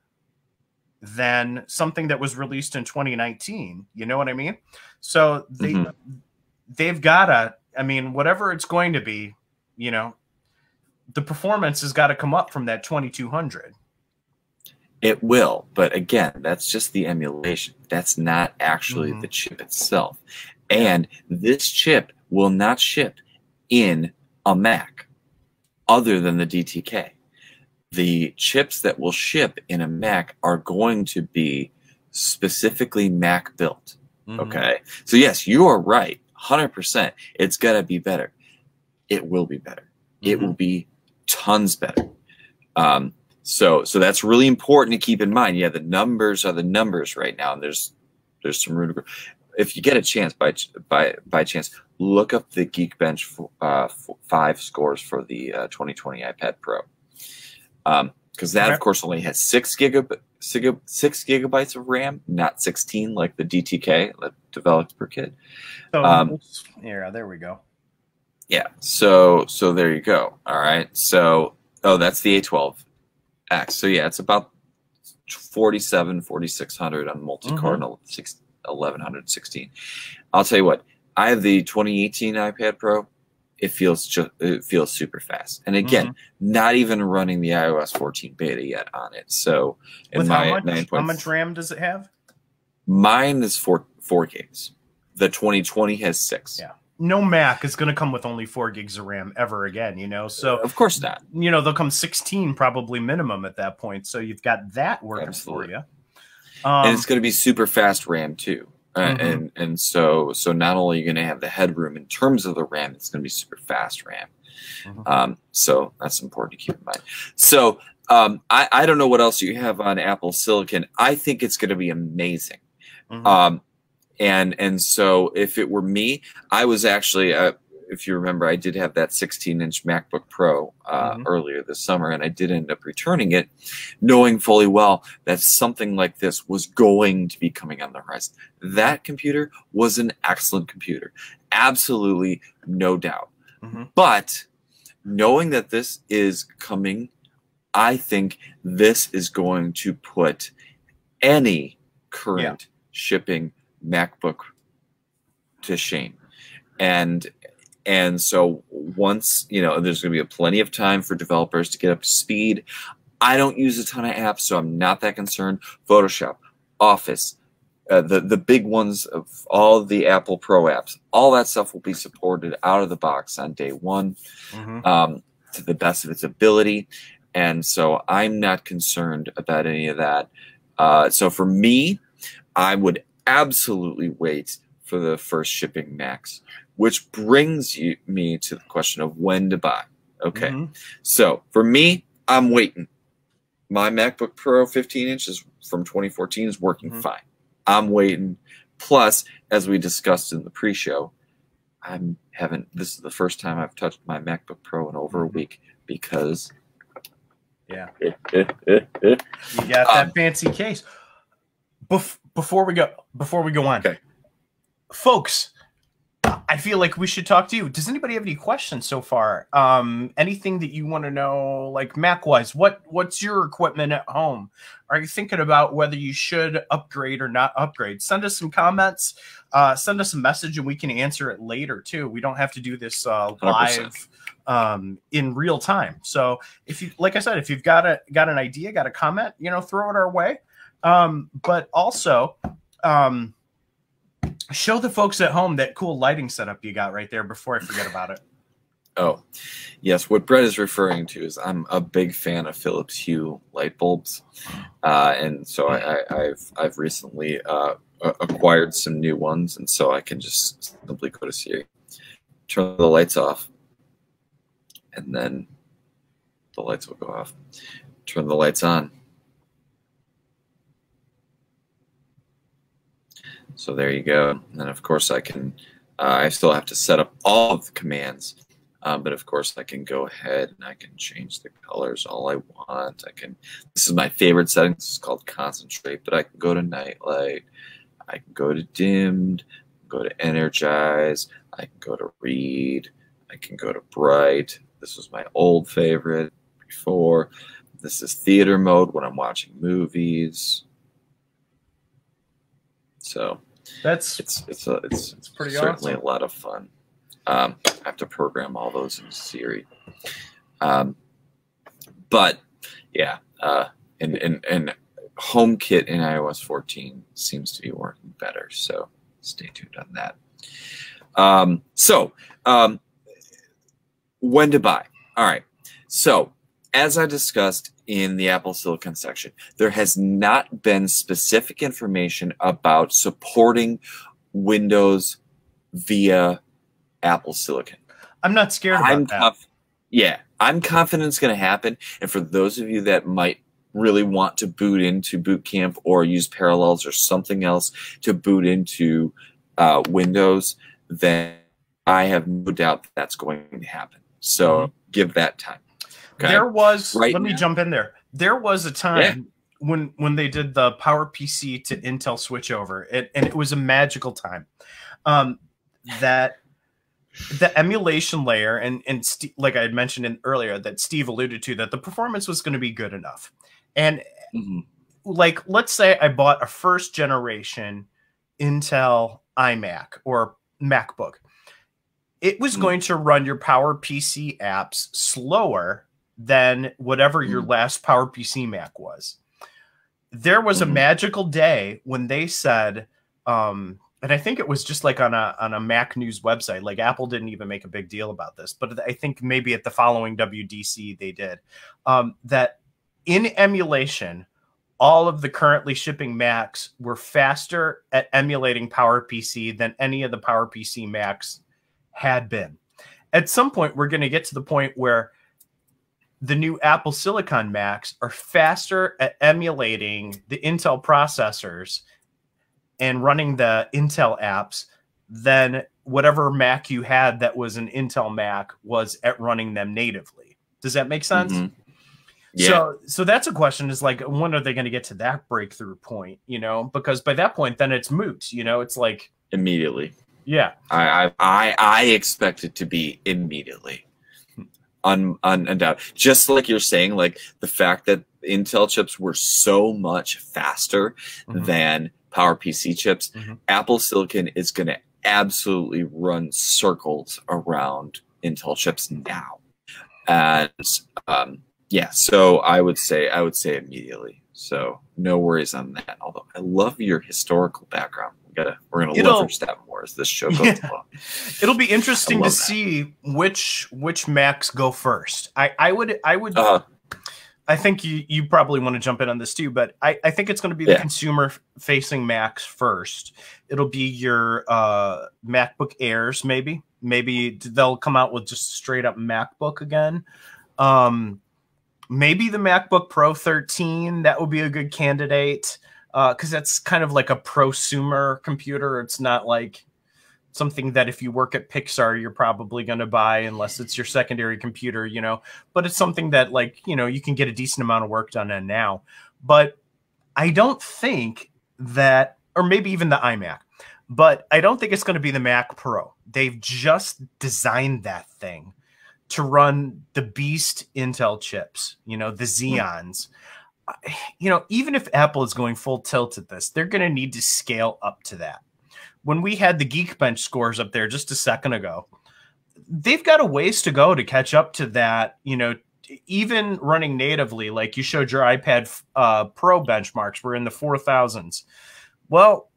than something that was released in 2019. You know what I mean? So they've got to, I mean, whatever it's going to be, you know, the performance has got to come up from that 2200. It will, but again, that's just the emulation. That's not actually the chip itself. And this chip will not ship in a Mac other than the DTK. The chips that will ship in a Mac are going to be specifically Mac built. Okay. So yes, you are right. 100%. It's got to be better. It will be better. It will be tons better. So that's really important to keep in mind. Yeah, the numbers are the numbers right now, and there's some room to grow. If you get a chance, by chance, look up the Geekbench 5 scores for the 2020 iPad Pro, because that of course only has 6 gigabytes of RAM, not 16 like the DTK, the developer kit. So yeah, there we go. Yeah, so there you go. All right, so that's the A12X. So yeah, it's about 4600 on multi-core and 1116. I'll tell you what, I have the 2018 iPad Pro. It feels super fast, and again, not even running the iOS 14 beta yet on it. So, with how much RAM does it have? Mine is 4 gigs. The 2020 has 6. Yeah. No Mac is going to come with only 4 gigs of RAM ever again, you know. So of course not. You know, they'll come 16 probably minimum at that point. So you've got that working for you. And it's going to be super fast RAM too. And so not only are you going to have the headroom in terms of the RAM, it's going to be super fast RAM. So that's important to keep in mind. So I don't know what else you have on Apple Silicon. I think it's going to be amazing. And so if it were me, I was actually, if you remember, I did have that 16-inch MacBook Pro earlier this summer, and I did end up returning it, knowing fully well that something like this was going to be coming on the horizon. That computer was an excellent computer. Absolutely, no doubt. But knowing that this is coming, I think this is going to put any current shipping MacBook to shame. And so once, you know, there's going to be plenty of time for developers to get up to speed. I don't use a ton of apps, so I'm not that concerned. Photoshop, Office, the big ones of all the Apple Pro apps, all that stuff will be supported out of the box on day one to the best of its ability. And so I'm not concerned about any of that. So for me, I would absolutely wait for the first shipping Macs, which brings me to the question of when to buy. Okay, so for me, I'm waiting. My MacBook Pro 15 inches from 2014 is working fine. I'm waiting. Plus, as we discussed in the pre-show, this is the first time I've touched my MacBook Pro in over a week because you got that fancy case. Before we go on, okay, folks, I feel like we should talk to you. Does anybody have any questions so far? Anything that you want to know, like Mac-wise? What's your equipment at home? Are you thinking about whether you should upgrade or not upgrade? Send us some comments. Send us a message, and we can answer it later too. We don't have to do this live in real time. So if you, like I said, if you've got an idea, got a comment, throw it our way. But also, show the folks at home that cool lighting setup you got right there before I forget about it. Oh, yes. What Brett is referring to is I'm a big fan of Philips Hue light bulbs, and so I've recently acquired some new ones, and so I can just simply go to Siri, turn the lights off, and then the lights will go off. Turn the lights on. So there you go. And then, of course, I can, I still have to set up all of the commands. But, of course, I can go ahead and I can change the colors all I want. This is my favorite setting. This is called Concentrate. But I can go to Nightlight. I can go to Dimmed. Go to Energize. I can go to Read. I can go to Bright. This was my old favorite before. This is Theater Mode when I'm watching movies. So it's pretty certainly awesome. A lot of fun. I have to program all those in Siri. But yeah, and HomeKit in iOS 14 seems to be working better. So stay tuned on that. When to buy? All right. So as I discussed in the Apple Silicon section, there has not been specific information about supporting Windows via Apple Silicon. I'm not scared about that. Yeah, I'm confident it's going to happen. And for those of you that might really want to boot into Boot Camp or use Parallels or something else to boot into Windows, then I have no doubt that's going to happen. So give that time. Okay. There was, let me jump in there. There was a time when they did the PowerPC to Intel switchover, and it was a magical time. That the emulation layer, and like I had mentioned earlier, that Steve alluded to, that the performance was going to be good enough. And like, let's say I bought a first generation Intel iMac or MacBook. It was going to run your PowerPC apps slower than whatever your last PowerPC Mac was. There was a magical day when they said, and I think it was just like on a Mac News website, like Apple didn't even make a big deal about this, but I think maybe at the following WDC they did, that in emulation, all of the currently shipping Macs were faster at emulating PowerPC than any of the PowerPC Macs had been. At some point, we're going to get to the point where the new Apple Silicon Macs are faster at emulating the Intel processors and running the Intel apps than whatever Mac you had that was an Intel Mac was at running them natively. Does that make sense? Yeah. So that's a question, is like, when are they going to get to that breakthrough point? Because by that point, then it's moot. It's like immediately. Yeah. I expect it to be immediately. Undoubted. Just like you're saying, like the fact that Intel chips were so much faster than PowerPC chips, Apple Silicon is going to absolutely run circles around Intel chips now. And yeah, so I would say immediately. So no worries on that. Although I love your historical background. We're gonna leverage that more as this show goes along. It'll be interesting to see which Macs go first. I would I think you probably want to jump in on this too, but I think it's going to be the consumer facing Macs first. It'll be your MacBook Airs, maybe they'll come out with just straight up MacBook again. Maybe the MacBook Pro 13, that would be a good candidate, because that's kind of like a prosumer computer. It's not like something that if you work at Pixar, you're probably going to buy unless it's your secondary computer, you know, but it's something that, like, you know, you can get a decent amount of work done on now. But I don't think that, or maybe even the iMac, but I don't think it's going to be the Mac Pro. They've just designed that thing to run the beast Intel chips, you know, the Xeons. You know, even if Apple is going full tilt at this, they're going to need to scale up to that. When we had the Geekbench scores up there just a second ago, they've got a ways to go to catch up to that, you know, even running natively. Like you showed your iPad Pro benchmarks were in the 4,000s. Well,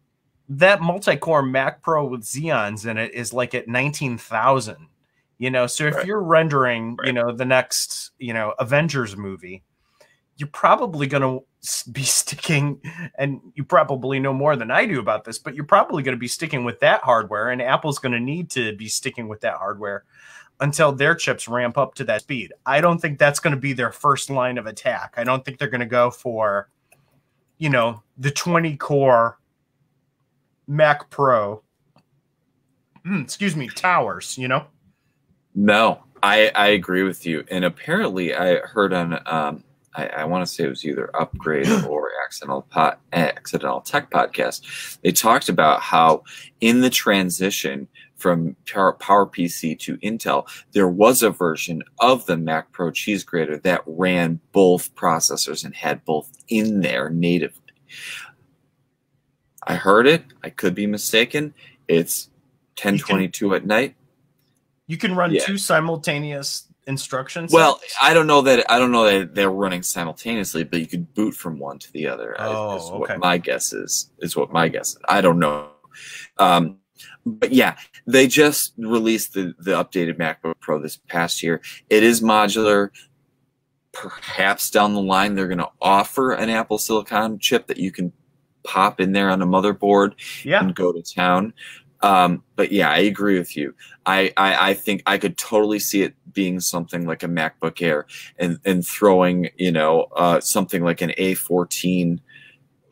that multi-core Mac Pro with Xeons in it is like at 19,000, you know? So if you're rendering, you know, the next, you know, Avengers movie, you're probably going to be sticking, and you probably know more than I do about this, but you're probably going to be sticking with that hardware, and Apple's going to need to be sticking with that hardware until their chips ramp up to that speed. I don't think that's going to be their first line of attack. I don't think they're going to go for, you know, the 20-core Mac Pro, towers, you know? No, I agree with you. And apparently I heard on, I want to say it was either Upgrade or Accidental Tech Podcast. They talked about how in the transition from PowerPC to Intel, there was a version of the Mac Pro cheese grater that ran both processors and had both in there natively. I heard it. I could be mistaken. It's 10:22 at night. You can run two simultaneous instructions. Well, I don't know that they're running simultaneously, but you could boot from one to the other. What my guess is what my guess is. I don't know. But yeah, they just released the updated MacBook Pro this past year. It is modular. Perhaps down the line they're going to offer an Apple Silicon chip that you can pop in there on a motherboard and go to town. But yeah, I agree with you. I think I could totally see it being something like a MacBook Air and throwing, you know, something like an A14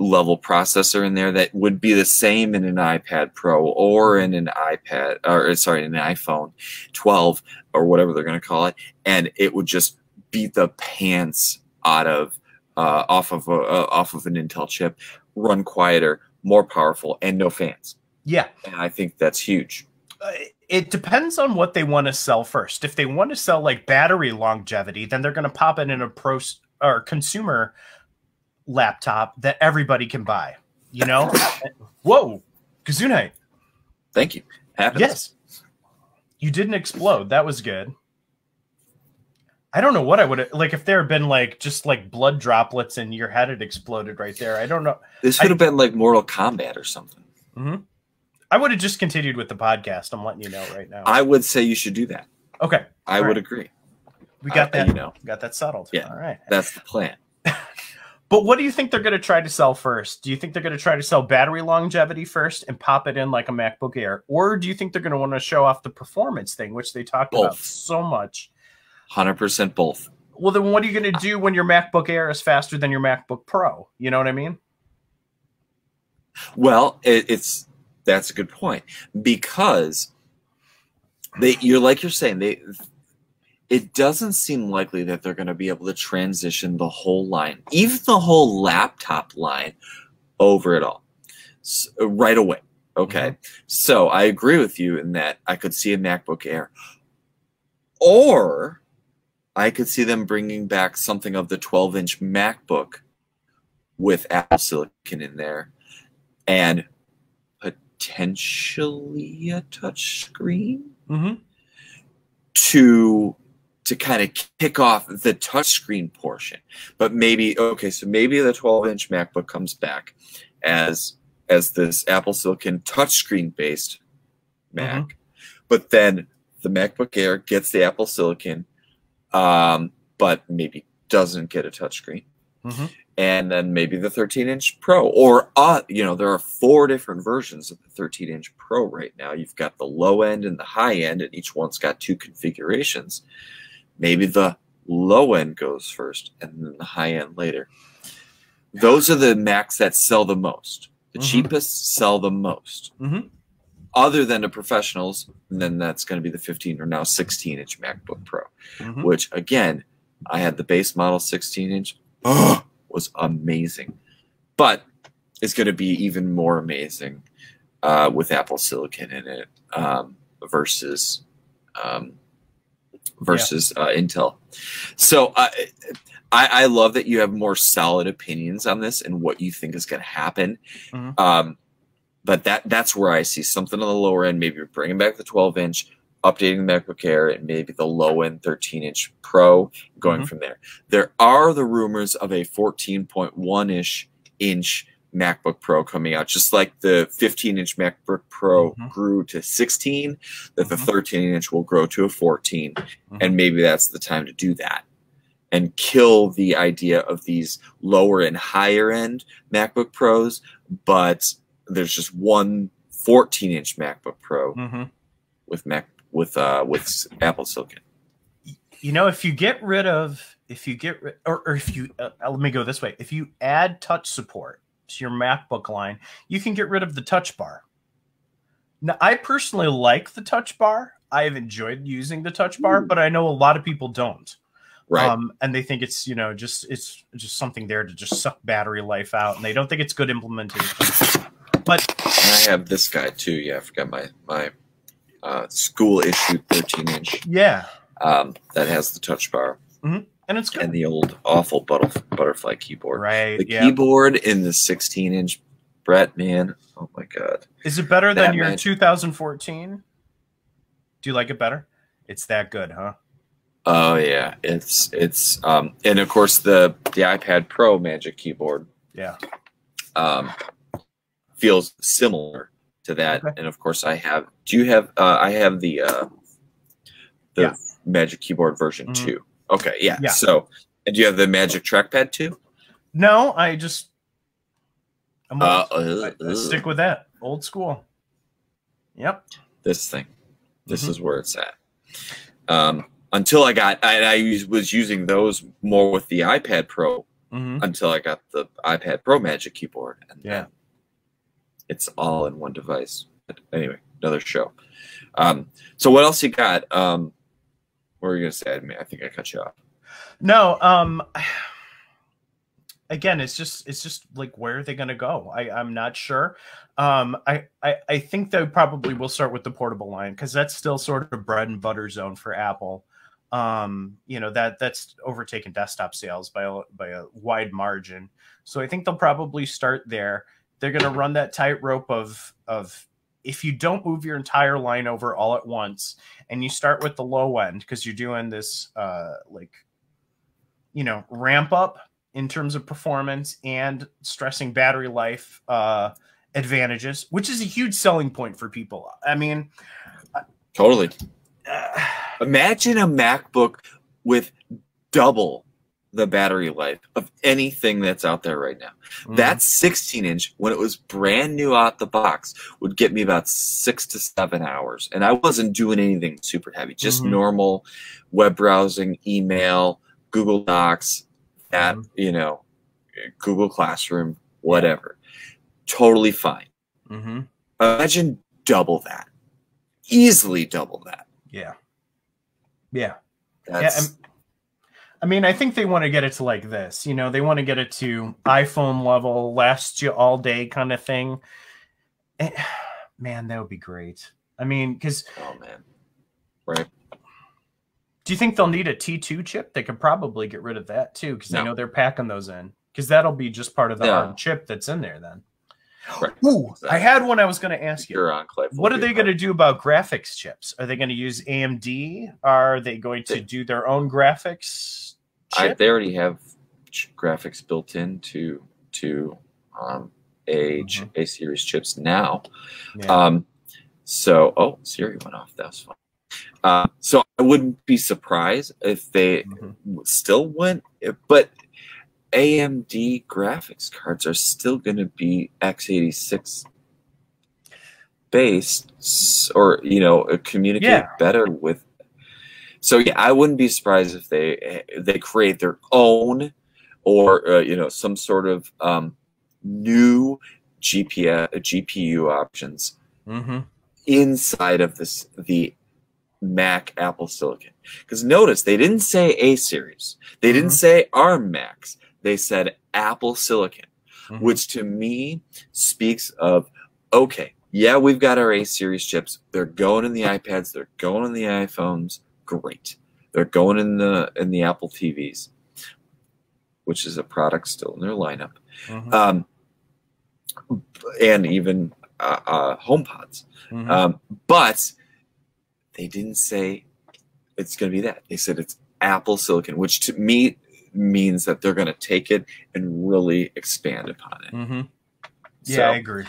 level processor in there that would be the same in an iPad Pro or in an iPad, or sorry, in an iPhone 12 or whatever they're going to call it, and it would just beat the pants out of off of an Intel chip, run quieter, more powerful, and no fans. Yeah, and I think that's huge. It depends on what they want to sell first. If they want to sell like battery longevity, then they're going to pop it in a pro or consumer laptop that everybody can buy. You know? Whoa, Kazunite. Thank you. Happens. Yes, you didn't explode. That was good. I don't know what I would like if there had been like just like blood droplets and your head had exploded right there. I don't know. This would have been like Mortal Kombat or something. Mm-hmm. I would have just continued with the podcast. I'm letting you know right now. I would say you should do that. Okay. I would agree. We got that. You know, got that settled. Yeah. All right. That's the plan. But what do you think they're going to try to sell first? Do you think they're going to try to sell battery longevity first and pop it in like a MacBook Air? Or do you think they're going to want to show off the performance thing, which they talked about so much? 100% both. Well, then what are you going to do when your MacBook Air is faster than your MacBook Pro? You know what I mean? Well, that's a good point, because you're saying it doesn't seem likely that they're going to be able to transition the whole line, even the whole laptop line, over it all right away. Okay. Mm-hmm. So I agree with you in that I could see a MacBook Air, or I could see them bringing back something of the 12-inch MacBook with Apple Silicon in there and potentially a touch screen to kind of kick off the touchscreen portion. But maybe, okay, so maybe the 12-inch MacBook comes back as this Apple Silicon touchscreen based Mac, but then the MacBook Air gets the Apple Silicon, but maybe doesn't get a touchscreen. Mm-hmm. And then maybe the 13-inch Pro, or there are 4 different versions of the 13-inch Pro right now. You've got the low end and the high end, and each one's got 2 configurations. Maybe the low end goes first, and then the high end later. Those are the Macs that sell the most. The cheapest sell the most. Other than the professionals, and then that's going to be the 15 or now 16-inch MacBook Pro, which again, I had the base model 16-inch. Was amazing, but it's going to be even more amazing with Apple Silicon in it versus Intel. So I love that you have more solid opinions on this and what you think is going to happen. But that's where I see something on the lower end, maybe bringing back the 12-inch, updating the MacBook Air, and maybe the low-end 13-inch Pro, going from there. There are the rumors of a 14.1-ish inch MacBook Pro coming out, just like the 15-inch MacBook Pro grew to 16, that the 13-inch will grow to a 14, and maybe that's the time to do that and kill the idea of these lower and higher-end MacBook Pros, but there's just one 14-inch MacBook Pro with Apple Silicon. You know, if you let me go this way. If you add touch support to your MacBook line, you can get rid of the touch bar. Now, I personally like the touch bar. I have enjoyed using the touch bar, but I know a lot of people don't. Right. And they think it's, it's just something there to just suck battery life out, and they don't think it's good implementation. But I have this guy too. Yeah, I forgot my school issued 13-inch. Yeah. That has the touch bar. And it's good. And the old awful butterfly keyboard. Right. The keyboard in the 16-inch, Brett, man. Oh my God. Is it better than your 2014? Do you like it better? It's that good, huh? Oh yeah. It's and of course the iPad Pro Magic Keyboard. Yeah. Feels similar to that. Okay. And of course I have I have the Magic Keyboard version 2. Okay, yeah. So, and do you have the Magic Trackpad too? No, I stick with that old school. Yep. This thing. This is where it's at. Until I was using those more with the iPad Pro until I got the iPad Pro Magic Keyboard, and then it's all in one device. But anyway, another show. So what else you got? What were you gonna say? I think I cut you off. No. Again, it's just like, where are they gonna go? I'm not sure. I think they probably will start with the portable line, because that's still sort of bread and butter zone for Apple. That's overtaken desktop sales by a wide margin. So I think they'll probably start there. They're gonna run that tightrope of if you don't move your entire line over all at once, and you start with the low end, because you're doing this ramp up in terms of performance and stressing battery life advantages, which is a huge selling point for people. I mean, totally. Imagine a MacBook with double the battery life of anything that's out there right now. That 16-inch, when it was brand new out the box, would get me about 6 to 7 hours. And I wasn't doing anything super heavy, just normal web browsing, email, Google Docs, Google Classroom, whatever. Totally fine. Imagine double that. Easily double that. Yeah. I mean, I think they want to get it to like this. They want to get it to iPhone level, last you all day kind of thing. Man, that would be great. I mean, because... Oh, man. Right. Do you think they'll need a T2 chip? They could probably get rid of that, too, because I know they're packing those in. Because that'll be just part of the ARM chip that's in there then. Right. Ooh, exactly. I had one I was going to ask you. What are they going to do about graphics chips? Are they going to use AMD? Are they going to do their own graphics chip? They already have graphics built into A series chips now. Yeah. Siri went off. That was So I wouldn't be surprised if they still went, but AMD graphics cards are still going to be x86 based, or communicate better with. So yeah, I wouldn't be surprised if they create their own, or some sort of new GPU options inside of the Mac Apple Silicon. Because notice they didn't say A series, they didn't say ARM Macs, they said Apple Silicon, which to me speaks of, okay, yeah, we've got our A series chips. They're going in the iPads, they're going in the iPhones. Great. They're going in the Apple TVs, which is a product still in their lineup, and even HomePods. But they didn't say it's going to be that. They said it's Apple Silicon, which to me means that they're going to take it and really expand upon it. Yeah, I agree.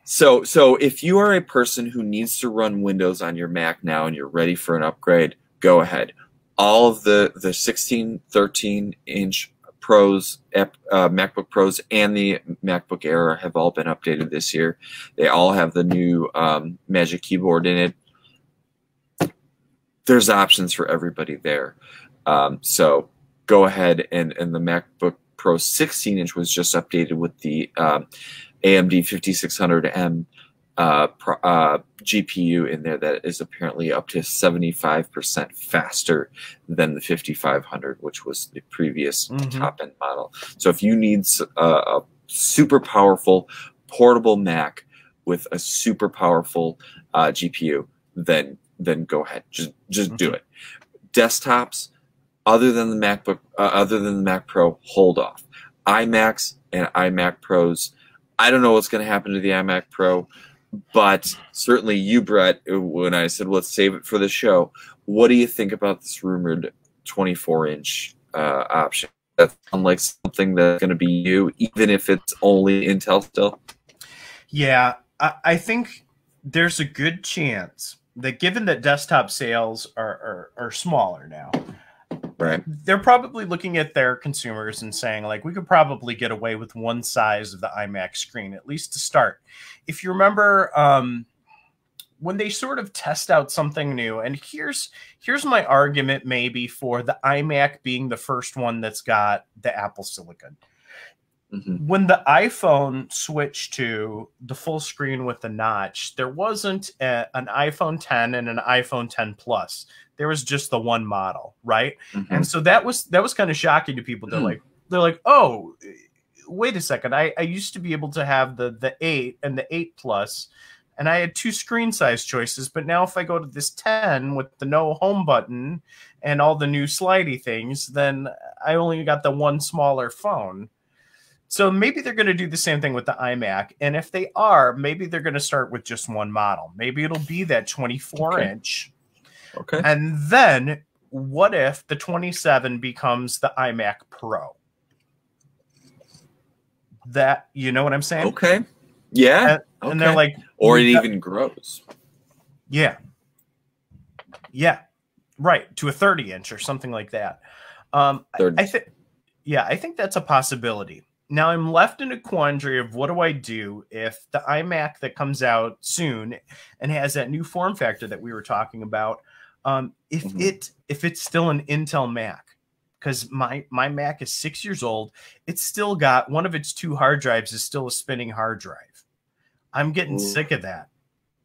So if you are a person who needs to run Windows on your Mac now and you're ready for an upgrade, go ahead. All of the 16, 13-inch Pros, MacBook Pros, and the MacBook Air have all been updated this year. They all have the new Magic Keyboard in it. There's options for everybody there. So go ahead, and the MacBook Pro 16-inch was just updated with the AMD 5600M GPU in there that is apparently up to 75% faster than the 5500, which was the previous top-end model. So if you need a super powerful portable Mac with a super powerful GPU, then go ahead, just do it. Desktops, other than the MacBook, other than the Mac Pro, hold off. iMacs and iMac Pros, I don't know what's going to happen to the iMac Pro, but certainly you, Brett, when I said let's save it for the show, what do you think about this rumored 24-inch option? That sounds like something that's going to be new, even if it's only Intel still? Yeah, I think there's a good chance that, given that desktop sales are smaller now, right, they're probably looking at their consumers and saying, like, we could probably get away with one size of the iMac screen, at least to start. If you remember, when they sort of test out something new, and here's my argument maybe for the iMac being the first one that's got the Apple Silicon. When the iPhone switched to the full screen with the notch, there wasn't an iPhone 10 and an iPhone 10 Plus. There was just the one model, right? And so that was kind of shocking to people. They're like, oh, wait a second. I used to be able to have the 8 and the 8 Plus, and I had two screen size choices. But now if I go to this 10 with the no home button and all the new slidey things, then I only got the one smaller phone. So maybe they're going to do the same thing with the iMac. And if they are, maybe they're going to start with just one model. Maybe it'll be that 24-inch. Okay. And then what if the 27 becomes the iMac Pro? That, you know what I'm saying? Okay. Yeah. And they're like, or it even grows. Yeah. Yeah. Right. To a 30-inch or something like that. I think that's a possibility. Now I'm left in a quandary of what do I do if the iMac that comes out soon and has that new form factor that we were talking about, if it's still an Intel Mac, because my Mac is 6 years old, it's still got one of its two hard drives is still a spinning hard drive. I'm getting sick of that.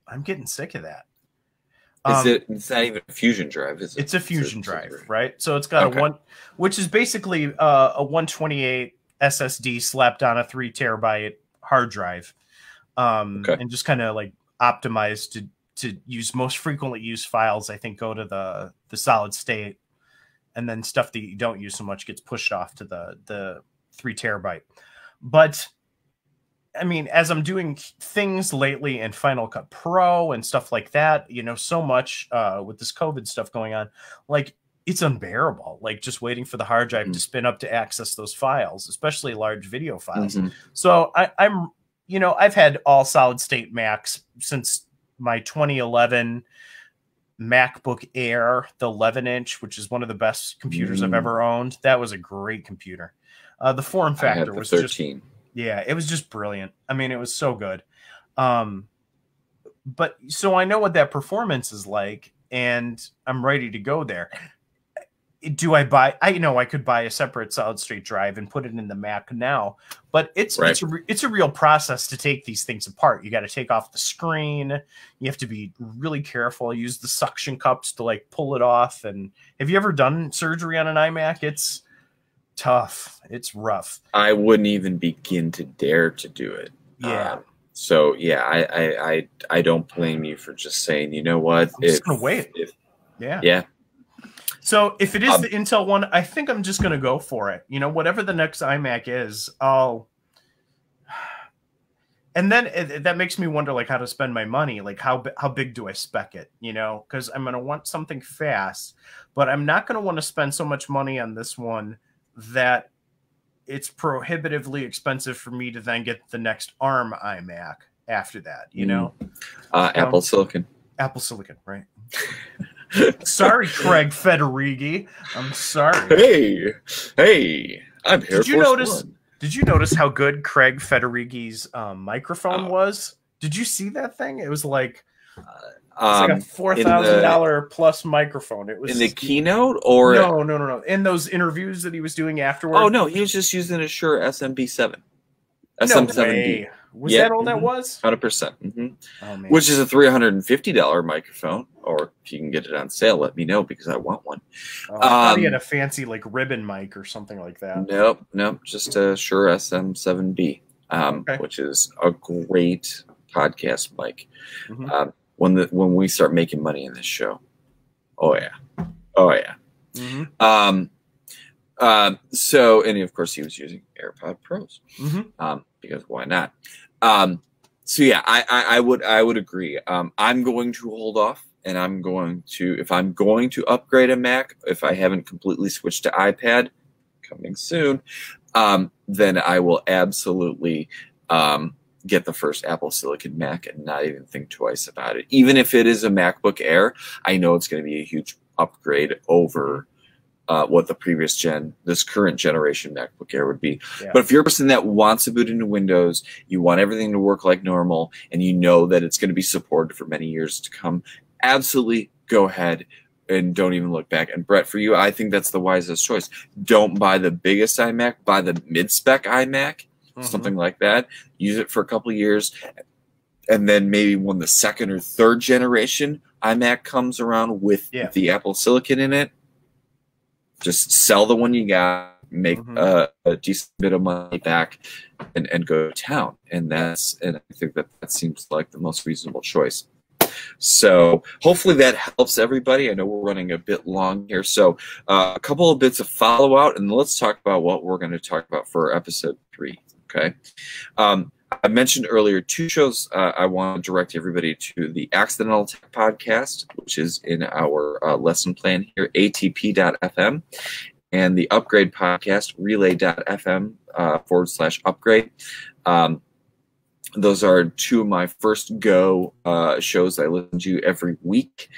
It's not even a Fusion drive, is it? It's a Fusion drive, right? So it's got a one, which is basically a 128 SSD slapped on a 3 terabyte hard drive, and just kind of like optimized to use most frequently used files. I think go to the solid state, and then stuff that you don't use so much gets pushed off to the 3 terabyte. But I mean, as I'm doing things lately in Final Cut Pro and stuff like that, so much with this COVID stuff going on, like, it's unbearable, like just waiting for the hard drive to spin up to access those files, especially large video files. So I'm, I've had all solid state Macs since my 2011 MacBook Air, the 11-inch, which is one of the best computers I've ever owned. That was a great computer. The form factor was 13. It was just brilliant. I mean, it was so good. But so I know what that performance is like, and I'm ready to go there. Do I buy? I know I could buy a separate solid state drive and put it in the Mac now, but it's a real process to take these things apart. You got to take off the screen. You have to be really careful. Use the suction cups to like pull it off. And have you ever done surgery on an iMac? It's tough. It's rough. I wouldn't even begin to dare to do it. Yeah. So yeah, I don't blame you for just saying, you know what? I'm just gonna wait. Yeah. So if it is the Intel one, I think I'm just gonna go for it. You know, whatever the next iMac is, and then that makes me wonder like how to spend my money. Like how big do I spec it? You know, because I'm gonna want something fast, but I'm not gonna want to spend so much money on this one that it's prohibitively expensive for me to then get the next ARM iMac after that, you know? Apple Silicon. Apple Silicon, right? Sorry, Craig Federighi. I'm sorry. Hey, I'm here. Did you notice how good Craig Federighi's microphone was? Did you see that thing? It was like a $4,000 plus microphone. It was in the keynote, or no. In those interviews that he was doing afterwards. Oh no, he was just using a Shure SM7B. SM7B. Was that all that was? 100%. Oh, man. Which is a $350 microphone. Or if you can get it on sale, let me know because I want one. I thought he had a fancy like ribbon mic or something like that. Nope. Just a Shure SM7B, which is a great podcast mic. When we start making money in this show, oh yeah. So, and of course he was using AirPod Pros, because why not? So yeah, I would agree. I'm going to hold off, and if I'm going to upgrade a Mac, if I haven't completely switched to iPad, coming soon, then I will absolutely get the first Apple Silicon Mac and not even think twice about it. Even if it is a MacBook Air, I know it's going to be a huge upgrade over what this current generation MacBook Air would be. Yeah. But if you're a person that wants to boot into Windows, you want everything to work like normal, and you know that it's going to be supported for many years to come, absolutely go ahead and don't even look back. And Brett, for you, I think that's the wisest choice. Don't buy the biggest iMac, buy the mid-spec iMac, something like that. Use it for a couple of years, and then maybe when the second or third generation iMac comes around with the Apple Silicon in it, just sell the one you got, make a decent bit of money back, and go to town. And I think that seems like the most reasonable choice. So hopefully that helps everybody. I know we're running a bit long here. So a couple of bits of follow out, and let's talk about what we're going to talk about for episode 3. Okay. I mentioned earlier 2 shows. I want to direct everybody to the Accidental Tech podcast, which is in our lesson plan here, atp.fm, and the Upgrade podcast, relay.fm /upgrade. Those are 2 of my first go shows I listen to every week,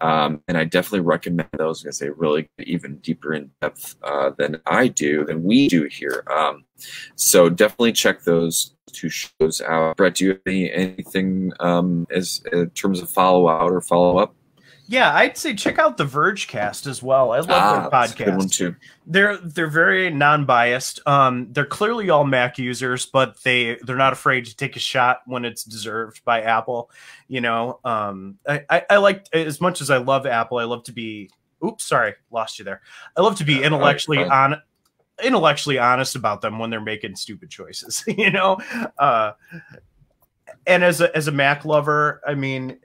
and I definitely recommend those because they really get even deeper in depth than we do here. So definitely check those 2 shows out. Brett, do you have anything as in terms of follow out or follow up? Yeah, I'd say check out the Vergecast as well. I love their podcast. That's a good one too. They're very non-biased. They're clearly all Mac users, but they're not afraid to take a shot when it's deserved by Apple. You know, I like, as much as I love Apple, I love to be. Oops, sorry, lost you there. I love to be intellectually honest about them when they're making stupid choices. You know, and as a Mac lover, I mean,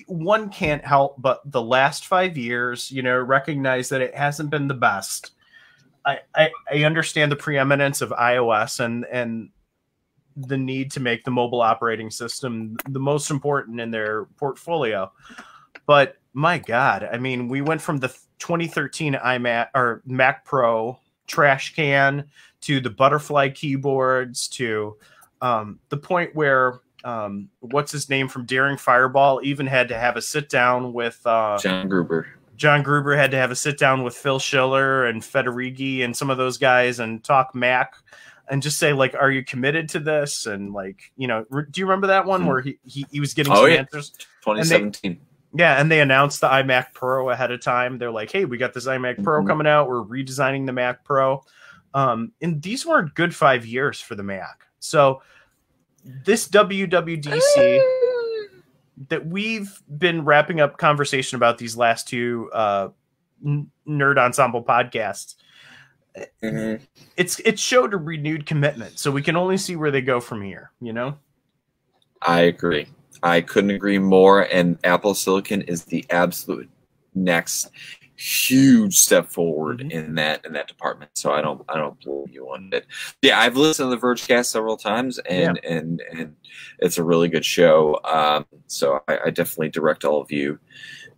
one can't help but the last 5 years, you know, recognize that it hasn't been the best. I understand the preeminence of iOS and the need to make the mobile operating system the most important in their portfolio. But my God, I mean, we went from the 2013 iMac or Mac Pro trash can to the butterfly keyboards to the point where what's his name from Daring Fireball even had to have a sit down with John Gruber. John Gruber had to have a sit down with Phil Schiller and Federighi and some of those guys and talk Mac and just say, like, are you committed to this? And, like, you know, do you remember that one where he was getting some answers? 2017. And they announced the iMac Pro ahead of time. They're like, hey, we got this iMac Pro coming out. We're redesigning the Mac Pro. And these weren't good 5 years for the Mac. So this WWDC that we've been wrapping up conversation about these last two Nerd Ensemble podcasts, it showed a renewed commitment. So we can only see where they go from here, you know? I agree. I couldn't agree more. And Apple Silicon is the absolute next huge step forward in that department. So I don't believe you on it. Yeah, I've listened to the Vergecast several times, and it's a really good show. So I definitely direct all of you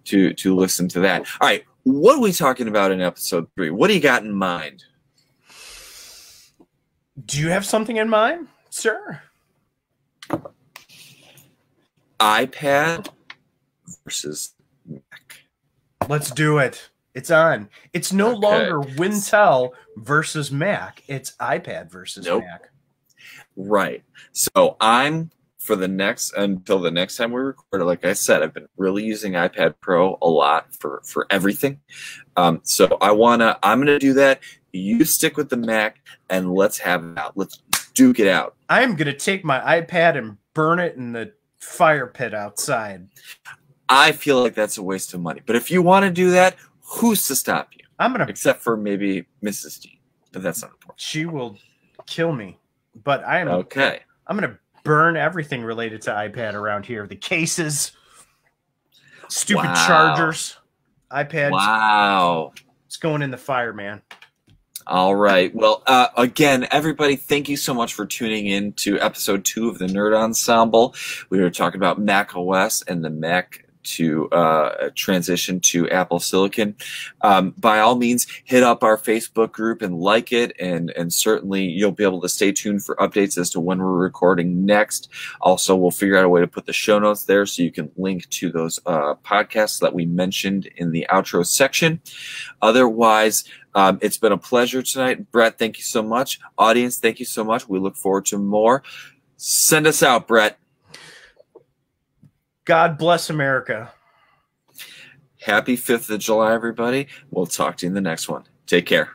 to listen to that. All right, what are we talking about in episode 3? What do you got in mind? Do you have something in mind, sir? iPad versus Mac. Let's do it. It's on. It's no longer Wintel versus Mac. It's iPad versus Mac. Right. So I'm until the next time we record. Like I said, I've been really using iPad Pro a lot for everything. So I'm gonna do that. You stick with the Mac and let's have it out. Let's duke it out. I'm gonna take my iPad and burn it in the fire pit outside. I feel like that's a waste of money. But if you want to do that, who's to stop you? Except for maybe Mrs. D. But that's not important. She will kill me. But I'm gonna burn everything related to iPad around here. The cases, stupid chargers, iPads. Wow. It's going in the fire, man. All right. Well, again, everybody, thank you so much for tuning in to episode 2 of the Nerd Ensemble. We were talking about Mac OS and the Mac to transition to Apple Silicon. By all means, hit up our Facebook group and like it, and certainly you'll be able to stay tuned for updates as to when we're recording next. Also, we'll figure out a way to put the show notes there so you can link to those podcasts that we mentioned in the outro section. Otherwise, it's been a pleasure tonight. Brett, thank you so much. Audience, thank you so much. We look forward to more. Send us out, Brett. God bless America. Happy 5th of July, everybody. We'll talk to you in the next one. Take care.